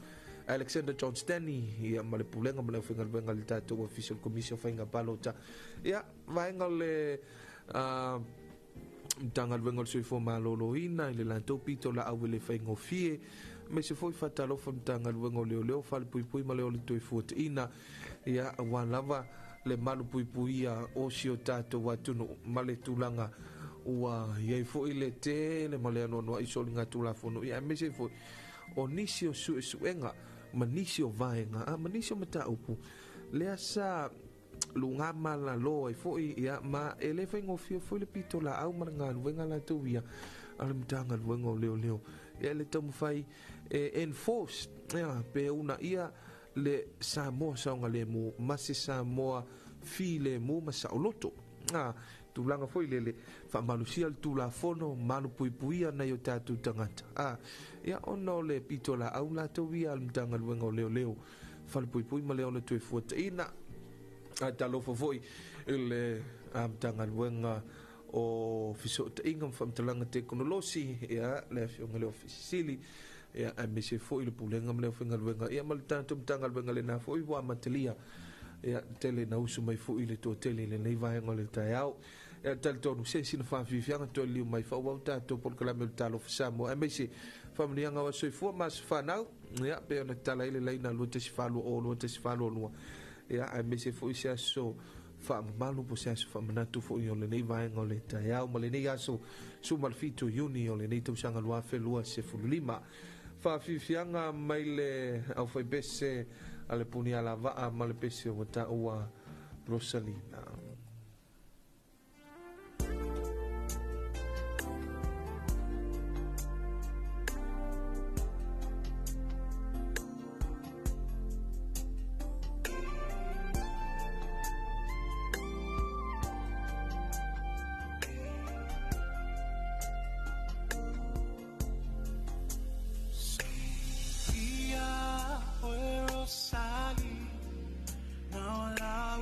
Alexander John Stanley ia male pulenga male finga benga le tatu official komisio fainga palota ia vaenga le tanga le benga sui fo malolo ina ile la topito la au le fainga fie me se foi fatalo fo tanga le benga leo fal pui pui male o le toi fotu ina ia wan lava le malu pui pui ia o sio tatu watuno male tulanga ua ia fo ile te le male no i solinga tula fono ia me se fo o nisio suenga manisio vaenga manisio mata upu le asa lunga mala lo i fo ia ma ele fengo fo le pitola au manga wenga la tuia al mtanga wengo leo ia le tomu fai enforce ia pe una ia le Samoa saunga le mo masi Samoa file mo masaoloto tulanga foi lele fa malusia le tula fono malu puipuia na yo tatu tangata ia ono le pitola au la to via al mtanga luenga leo fa le puipui ma leo le tu fuata ina Talofa foi le mtanga luenga o fiso inga fa mtalanga teknolosi ia le fionga le ofisili ia amese foi le pulenga le fionga luenga ia mal tanto mtanga luenga le na foi wa matelia ia tele na usu mai foi le to tele le nei vai ngol taiao ia tal tonu se sina fa fianga to liu mai fa wa tato por kala mel Talofa Samoa amese family nga wa soifua mas fa nau ia pe ona tala ile leina lo te sifalu o lo te sifalu lo ia amese foi se so fa malu po se fa manatu fo yo le nei vai ngol taiao ma le nei aso su mal fitu uni o le nei tu sanga lo afe lo se fulima fa fianga mai le au foi bese ale puni ala va male pese o ta ua Rosalina Sali, now I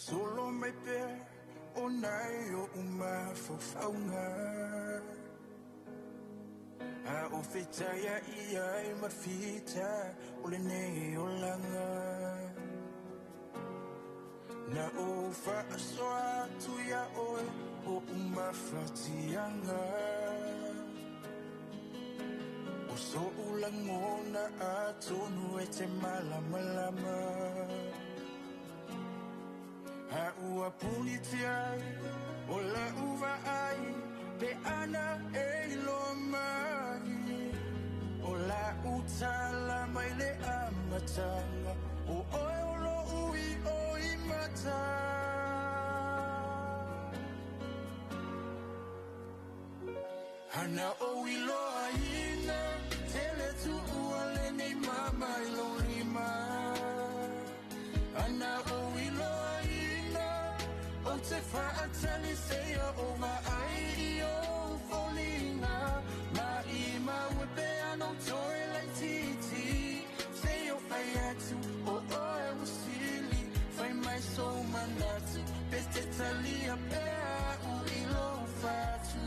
Solo mai per onai o uma fofaunga a o fitaya ia e marfita o le nei o langa na o fa soa tu ya o uma fatianga o so ulangona a tonu e te malama a ua punitia o la uva ai pe ana e lo mai o la utala mai le amatanga o lo ui o imata ana o ilo aina tele tu uale ni mama ilo lima ana o ilo te fa'atali seia o ma'ai o folinga ma'ima wepe ano toi lai titi seio fai atu o oe usili fai mai so manatu peste talia pea u ilo fatu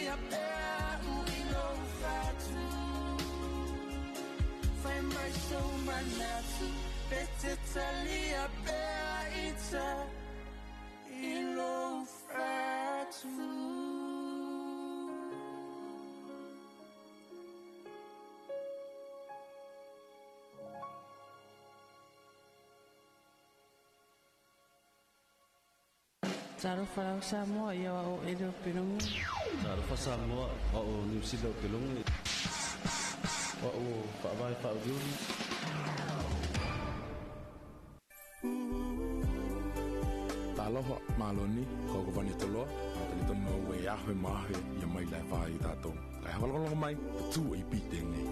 a pea uilo fatu Fai mai so manatu Pete tali a pea ita ilo fatu Talofa Samoa ia o Edo Pelongo. Talofa Samoa o New Zealand Pelongo. O Whaavai Whauriuri. Talofa Maloni, koko vani toloa. Tali tono we ahe mahe ia mai lai whai tātou. Kai hawalongo mai, tu i pitenge.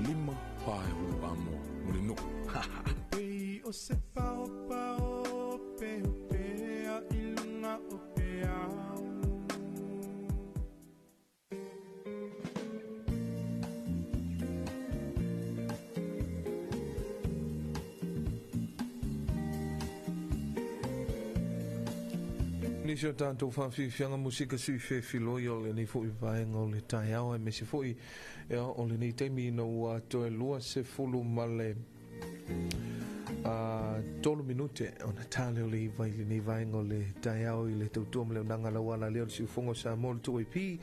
Lima whai hulu amo, muli no. Ei o se pao pao pe pea ilunga o peao Nisio tātou whawhiwhianga musika sui whewhiloi o le ni fui vaenga o le tai au e me se fui o le ni teimi no ua toe lua se fulu male 12 minute ona tale o le iwa i le ni vaenga o le tai au i le tautua mle unanga la wala leo si ufongo sa mol tu i pi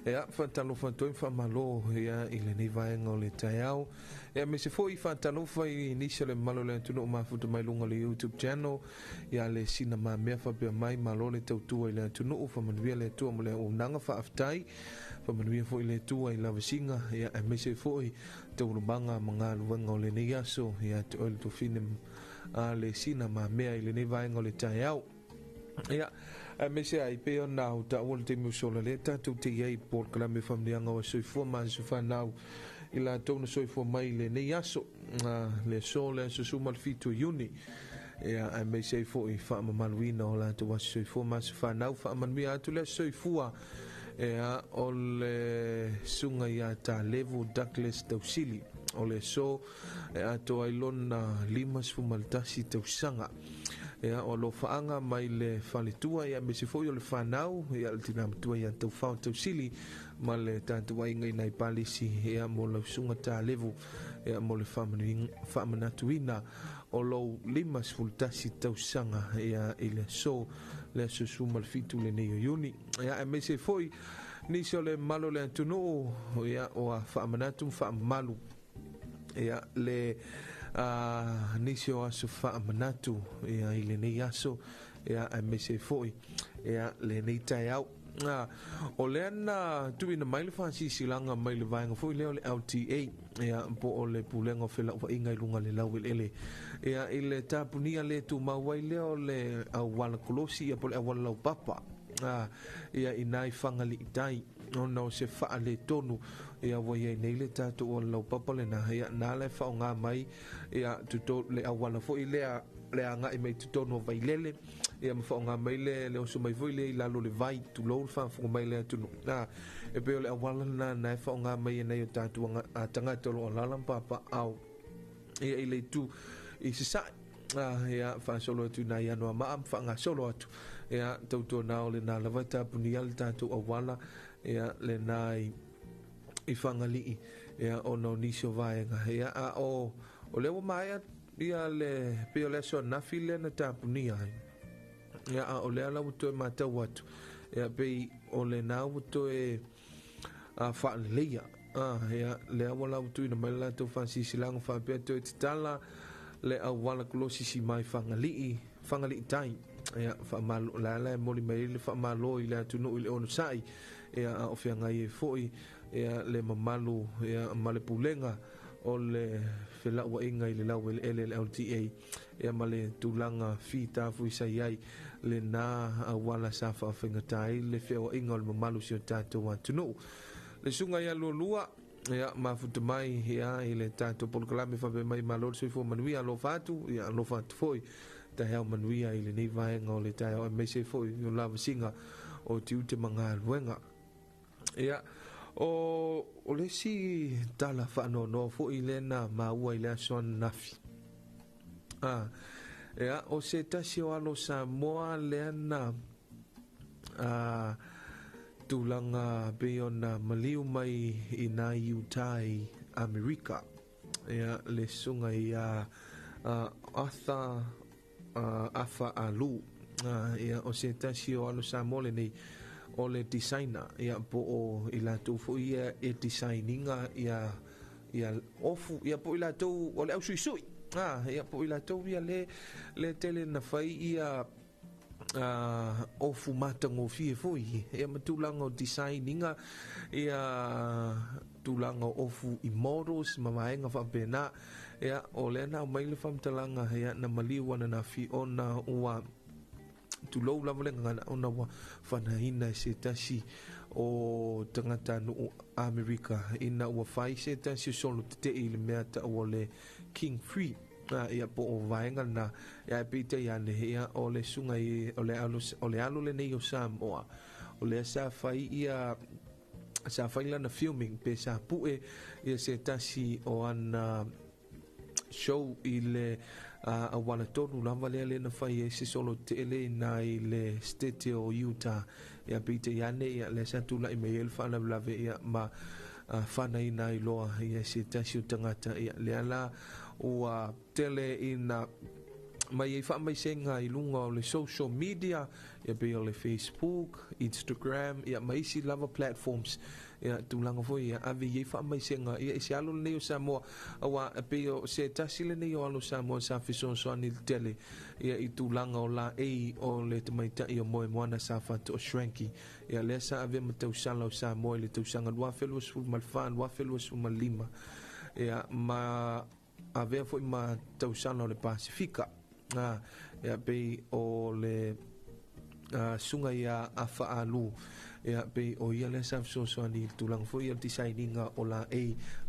e a whatalofa toi whamalo i le ni vaenga o le tai au e me se fui whatalofa i nisa le malo le tunu o mafuta mai lunga le YouTube channel ia le sina ma mea whapea mai malo le tautua i le tunu o whamanuia le tua mle unanga whaaftai whamanuia fo i le tua i lava singa ia e me se fui taurubanga mga luwenga o le ni aso ia te oile to finem a le sina ma mea i le ni vaenga o le tai au ia me se ai pe ona o ta o te musola le tatu te iei por kalame whamnianga o soifua ma sofanau i la tonu soifua mai le ni aso le so le susuma le fitu iuni ia me se fo i whaamamaluina o la tu waso soifua ma sofanau whaamanuia atu le soifua ia o le sunga ia ta levo Douglas Tausili o le so ato ailona limas fumaltasi tausanga ia o lo faanga mai le faletua ia me se foi o le fanau ia le tinamatua ia tau fao tausili ma le tatua inga nai palisi ia mo le sunga ta levo ia mo le whamanatuina o lo limas fultasi tausanga ia i le so le susuma le fitu le neo iuni ia me se foi nisi o le malo le antunu ia o a whaamanatu whaamalu ia le nisi o aso whaamanatu ia i le nei aso ia me se foi ia le nei tai au o le ana tuina mai le whaasisilanga mai le vaenga foi leo le LTA ia po o le pulenga o whela ua inga ilunga le lau ele ia i le tapunia le tu mawai leo le awala kolosi ia po le awala lau papa ia inai whangali itai ona o se wha le tonu ia wai ai nei le tātou o lau papa le na ia nā le wha o ngā mai ia tuto le awala fo i le anga i mei tutonu o vai lele ia ma wha o ngā mai le osu mai voi le i lalo le vai tu lou le wha mai le atunu e peo le awala na nai wha o ngā mai e nei o tātou a tangata o lalam papa au ia i le tu i se sai ia fa solo atu na ia no ma fa nga solo atu ia tauto na o le na lava tapunia le tātou awala ia le nai i whangali ia o no nisio vaenga ia o le wa mai ia le peo le so na file na tapunia ia o le ala uto e matau atu ia pei o le na uto e whaaleia ia le awala uto ina mai la tau whansisilango whapea to e tala le awala kulosi si mai whangali tai ia whamalo la moli mai le whamalo i le atunu i le ono sai ia o whiangai e foi ia le mamalu ia male pulenga o le whelaua inga i le lau ele LTA ia male tulanga fita fui sai ai le na awala sa whawhingatai le whiaua inga o le mamalu si o tātou atunu le sunga ia lua ia mafuta mai ia i le tātou polkalame whape mai malor soi fo manuia lo fatu ia lo fatu foi ta heo manuia i le nei vaenga o le tai o me se foi o lava singa o tiu te mga luenga ia o le si tala whano no fo i le na maua i le asoan nafi ia o se tasi o alo Samoa le na tulanga pe ona maliu mai I nā Utai Amerika ia le sunga ia Arthur Afa Alu ia o se tasi o alo Samoa nei o le designer ia po o I lātou fo ia e designinga ia ofu ia po I lātou o le au sui ia po I lātou ia le tele na whai ia ofu matango fie foi ia matulanga o designinga ia tulanga ofu I models mamaenga whapena ia o le na o maile whamtalanga ia na maliwana na fi ona ua tulou lava le ngana ona wa whanahina se tasi o tangata no Amerika ina ua whai se tasi solo te ile mea ta o le King Free ia po o vaenga na ia pita ia ne ia o le sunga o le alu le nei o Samoa o le sa whai ia sa whai lana filming pe sa pue ia se tasi o ana show I le a wana tonu lava le na whai e se solo te ele na I le state o Utah ia pita ia ne ia le sa tula I me el whana lave ia ma whana I na I loa ia se tasi o tangata ia le ala ua tele ina mai e wha mai senga I lunga o le social media ia pe o le Facebook, Instagram ia mai si lava platforms ia tulanga foi ia ave e wha mai senga ia isi alo le neo Samoa awa pe o se tasi le neo alo Samoa sa fison so anil tele ia I tulanga o la o le tamaita ia moe moana sa fata o shranky ia le sa ave matau sala o Samoa le tausanga lua felua sul malfan lua felua sul malima ia ma avea foi ma tausana o le Pasifika ia pe o le sunga ia afa alu ia pe o ia le sa so ani tulang foi ia designinga o la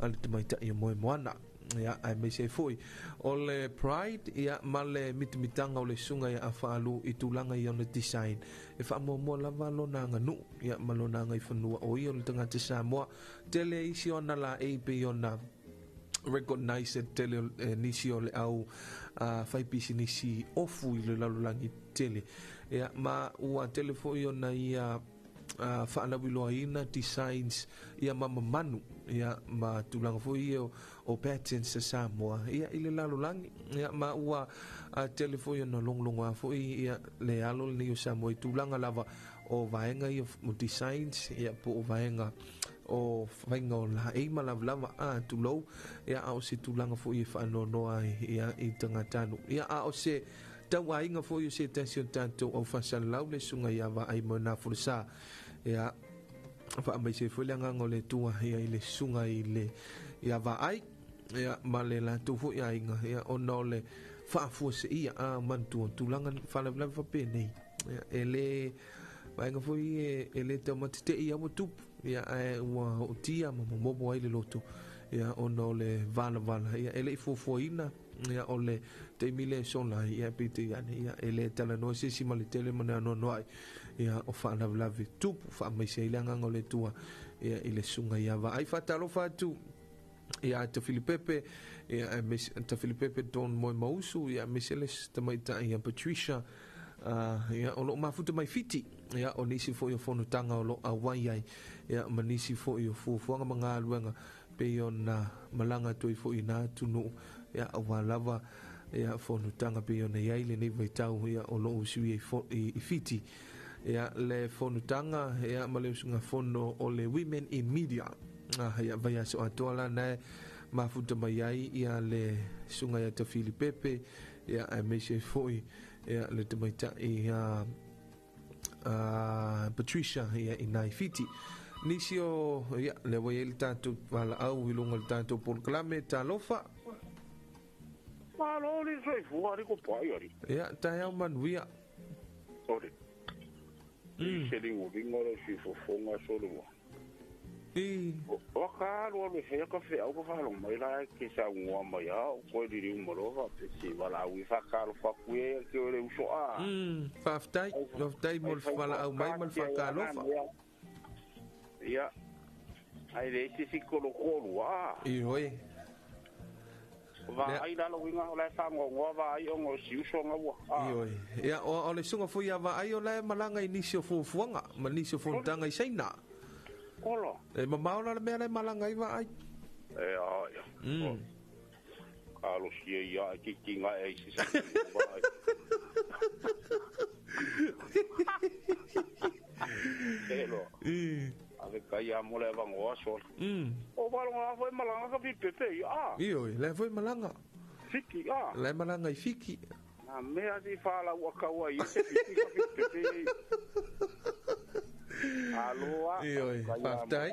al tamaita ia moe moana ia ai me se foi o le pride ia male mitmitanga o le sunga ia afa alu I tulanga ia le design e fa mo lava lona nganu ia malona ngai fanua o ia le tanga te Samoa tele isi ona la pe ona recognized tele nisi o le au fai pisi nisi ofu I le lalulangi tele ia ma ua telefo ona ia whaanawiloa ina designs ia mamamanu ia ma tulanga fo ia o patents sa Samoa ia I le lalulangi ia ma ua telefo ona longlongo a fo ia le alo le ni o Samoa I tulanga lava o vaenga ia mo designs ia po o vaenga o whainga o la eima lava tulou ia ao se tulanga fo I whaanonoa ia I tangatanu ia ao se tau ainga fo I se tasi o tanto o whasalau le sunga ia wa ai mo na fursa ia wha mai se fuleanga ngo le tua ia I le sunga I le ia wa ai ia ma le la tu fo ia inga ia ono le whaafua se ia mantua tulanga whanavlava penei ia ele vaenga fo I ele tau matite ia mo tupu ia ua o tia ma momo ai le loto ia ono le vala ia ele fofoina ia o le te mile sona ia pite ia ele tala no se si male tele mana no ai ia o fa na lave tupu fa mai se ilanga ngole tua ia ile sunga ia va ai fa talofa tu ia te Filipepe ia te Filipepe don mo mausu ia meseles te mai ta ia Patricia ia o lo mafuta mai fiti ia o nisi fo yo fono tanga o lo awai ai ia manisi fo yo fuanga manga luenga pe ona malanga toi fo ina tunu ia awalava ia fono tanga pe ona ia ile nei vai tau ia o lo usui I fiti ia le fono tanga ia male sunga fono o le women in media ia vai aso atola na mafuta mai ai ia le sunga ia te Filipepe ia ai mese foi ia le te maita ia Patricia ia inai fiti nisi o ia le wai el tanto wala au ilunga el tanto por clame talofa malo ni sai fuari ko pai ari ia tai au manuia ore se ringo ringoro si fofonga solo o karo le he ka fe au ka lo mai la ke sa ngwa mai au ko di ri mo va pe si wala wi fa karo fa kue ke ore uso faftai mo wala au mai mal fa kalo fa ia ai le si kolo kolo i hoi va ai la lo winga la fa ngo va ai o siu so nga wa Ioi. Ia o le sunga fu ia va ai o le malanga inisio fuanga, ma nisio funtanga I seina. Olo. E mamao la me le malanga I va ai. E ai. Alo sia ia ki nga e si sa. Elo. Ave kai a mole va ngo so. O va lo foi malanga ka pepe Ioi, le foi malanga. Fiki Le malanga I fiki. Na mea di fala ua kaua I se fiki ka pepe. Aloa. Ioi, faftai.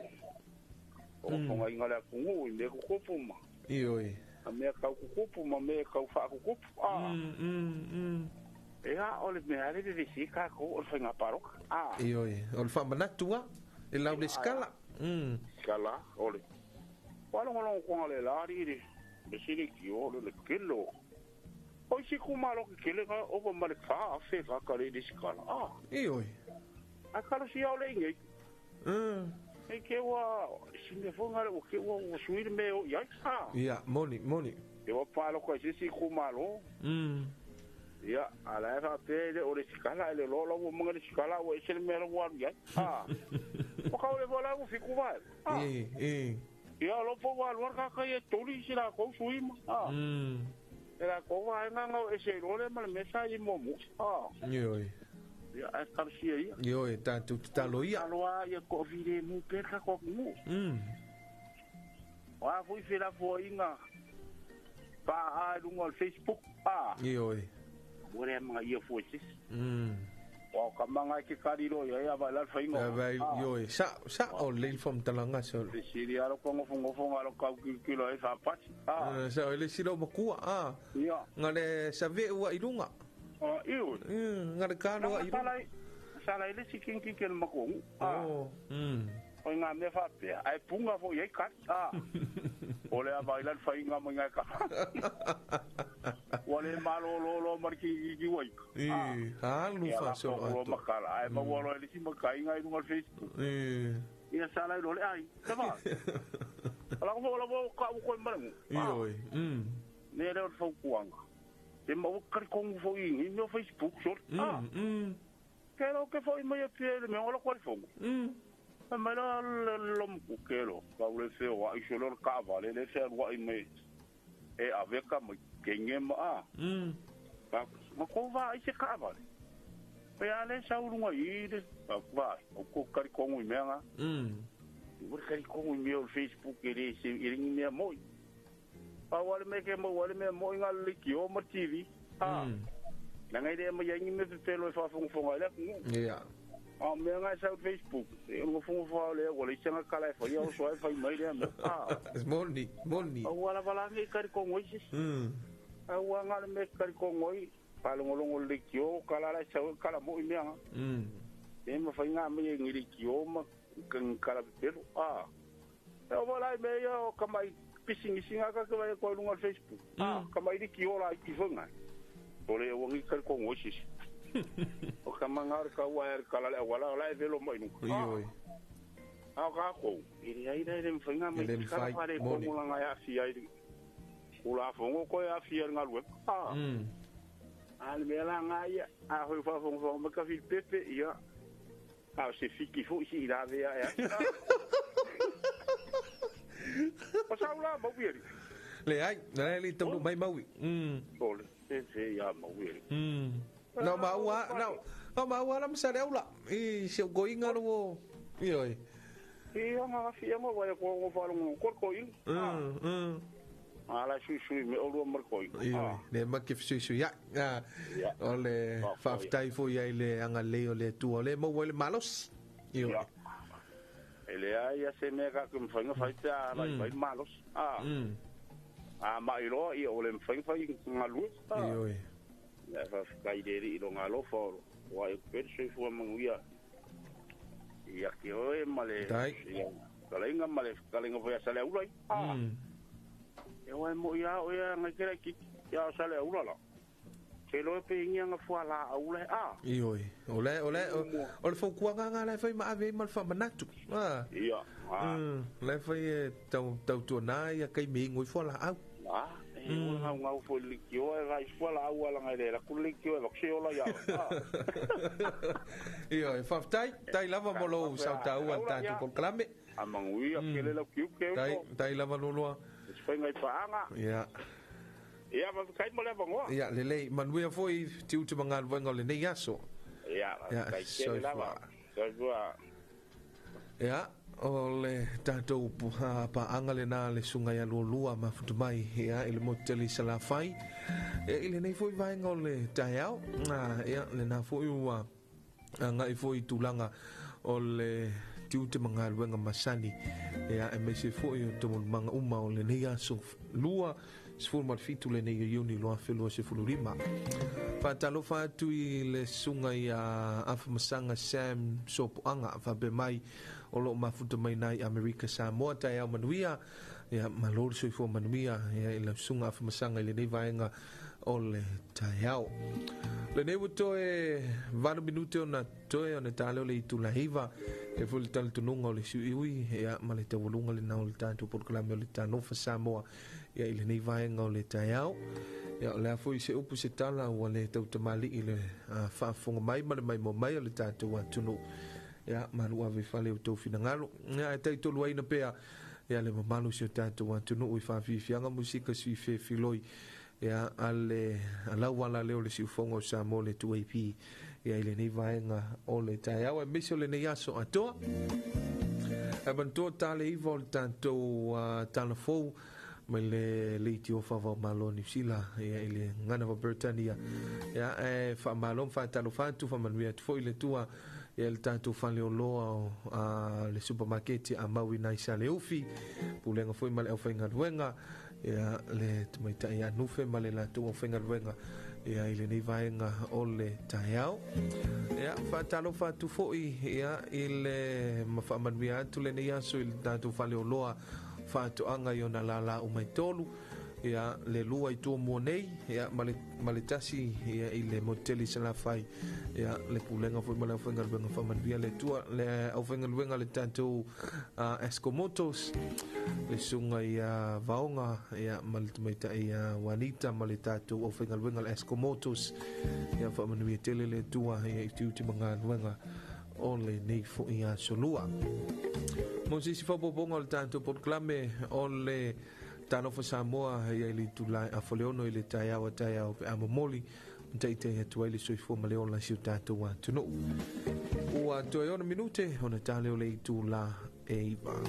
O fonga inga le kungu me ko kopuma. Ioi. A mea kau kukupu ma mea kau wha kukupu. Ea, ole mea le visi ka ko o whainga paroka. Ioi, ole whamanatua. E lau le skala. Skala, ole. Wala ngolong konga le lari re. Le siri ki ole le kilo. O isi kumaro ki kele ka opa male wha a whe kakare le skala. Ioi. A karo si au le ingei. E ke wa sine fonga o ke wa o suire me o ia. Ia, moni. E wa palo ko isi kumaro. Ia, ala fa pele o le skala le lolo mo mga le skala o ese me lo wa ia. O ka le vola o fiku va. Ia lo po wa lo ka ka e tori sira ko suima. Era ko wa nga o ese lo le mal mesa I mo. Ioi. Ia, a kapsia ia. Ioi, tanto talo ia. Aloa ia ko vire mu peka ko mu. Wa fui fela fo inga. Pa a lungo Facebook. Ioi. Ore mga ia fo sis. O ka mga ki kariro ia va la faingo. Vai ioi, sa o le from talanga so. Le siria lo kongo fongo lo ka kilo e fa pat. Sa le silo makua Ia. Ngale sa ve wa ilunga. Iu. Ngale kano wa ilunga. Sala ile siking kikel makong. O nga me fa pe ai punga fo ye kat. Ole a bailan fainga mo nga ka. Ole malo lo marki ki wai. Lu fa so ato. Makala ai ma wolo ile si makai nga no Facebook. Ina sala ile ai. Tama. Ala ko la bo ka ko mara. Ioi. Ne le fo kuanga. Te mo kar kong fo in no Facebook so. Kero ke foi mai pele me ola kwal fongo. Ma la lom ku kero, ka ule fe wa isolo ka vale le fe wa I me. E aveka me kenge ma. Ma ko va I se ka vale. Pe ale sa urunga ide, ka va, o ko kari kongu me nga. Ur kari kongu me o Facebook ele se iringi me mo. Pa wale me ke mo wale me mo ngal li ki o ma TV. Nanga ide mo yangi me pelo fa fonga le. Ia. Me nga sa Facebook. E mo fonga le o le senga kala fa ia o so fa mai le. Moni. Wala bala ngi kari ko ngoi sis. Wa nga me kari ko ngoi. Pa lo ngolo le kio kala la sa kala mo me nga. E mo fa nga me ngi le kio ma kan kala pelo. E wala me yo kamai pising singa ka ko lo Facebook. Kamai le kio la ki fonga. Ole o ngi kari ko ngoi sis. O kamangar ka wa kala le wala la velo mo inu. Ioi. Ka ko. Iri ai dai dem fanga me ka pare ko mo nga ya fi ai. Ula fongo ko ya fi nga lu. Al me la nga ya a ho fa fongo me ka fi pepe ya. Se fiki fo si la ve ya. Pasa ula mo wieri. Le ai, le tau mai maui. Ole, se ya mo wieri. No maua na msa reula. Se o goinga no ioi. Nga fia mo vai ko fa lo ko in. Ala sui me o lo mar ko in. Ioi, le makif sui ya. Ole faftai fo ia ile anga le ole tu ole mo ole malos. Ioi. Ele ai se me ka kum fanga faita vai malos. Ma iro I ole fanga ngalu. Ioi. La fa kai deri lo ngalo fo wa e perso fu manguia ia ke oe male kalenga male kalenga foi sale ulai e wa mo ia o ia ngakera ki ya sale ulala ke lo pe inga nga fu ala ulai ioi ole fo kuanga nga le foi ma ave mal fa manatu ia le foi tau tu na ia kai mi ngoi fu ala ngau fo likio e vai squala au ala ngai la kulikio e vaksio la ya io e tai lava molo sa ta u anta tu por klame amangui akele la kiu ke tai lava lolo spenga paanga ya ia va kai mo le bango ya lele manui foi tiu te mangal vengo le nei aso ia kai ke lava ya o le tatou paanga le na le sunga ia lua ma futumai ia ile moteli sala fai ile nei foi vaenga o le taiao ia le na foi ua ngai foi tulanga o le tiu te mangal wenga masani ia e mese foi o te manga uma o le nei aso lua sfurma fitu le nei yuni loa felo se fulurima fa talofa tu i le sunga ia afa masanga Sam sopoanga fa be mai o lo mafuta mai nai Amerika Samoa tai au manuia ia malor soi fo manuia ia i le sunga afa masanga i le nei vaenga o le tai au le nei wuto e vanu minute o na toe o ne tale o le itu la hiva e fuli tala tununga o le sui ui ia ma le tawalunga le na o le tantu por kalame o le Talofa Samoa ia i le nei vaenga o le tai au ia o le afo i se upu se tala ua le tau tamali i le whaafonga mai ma le mai mo mai o le tātou atunu ia maru ave fale o tau fina ngalo ia e tai tolu aina pea ia le mamalu si o tātou atunu ui whaafianga musika sui fe filoi ia ale alau ala leo le siufonga o Samoa le 2AP ia i le nei vaenga o le tai au e misi o le nei aso atoa e bantoa tale iwa o le tātou talafou mai le iti o fa malo ni sila ia ile ngana va Britannia ia e fa malo fa talo fa tu fa manuia tu foi le tua ia le tanto fa le loa le supermarket a maui nai sa le ufi pulenga foi mal o fenga wenga ia le tumaita ia nufe male la tu o fenga wenga ia ile nei vaenga o le taiao ia fa talo fa tu foi ia ile mafa manuia tu le nei aso il tanto fa le loa fa'ato'aga i ona lala o mai tolu ia le lua i tua mua nei ia ma le tasi ia i le moteli salafai ia le pulenga foi ma le aufaigaluega fa'amanuia le tua le aufaigaluega le tatou escomotos le suga ia vaoga ia ma le tamaita'i Juanita ma le tatou aufaigaluega le escomotos ia fa'amanuia tele le tua ia i tiuti magaluega o le nei fo'i a solua mo sisi whapoponga o le tātou porklame o le Talofa Samoa ia ili tulai a whaleono i le taiao pe amamoli mtaitei atua ili soifo ma leo la siu tātou wa tunu ua toe ona minute ona tale o le itu la e iwa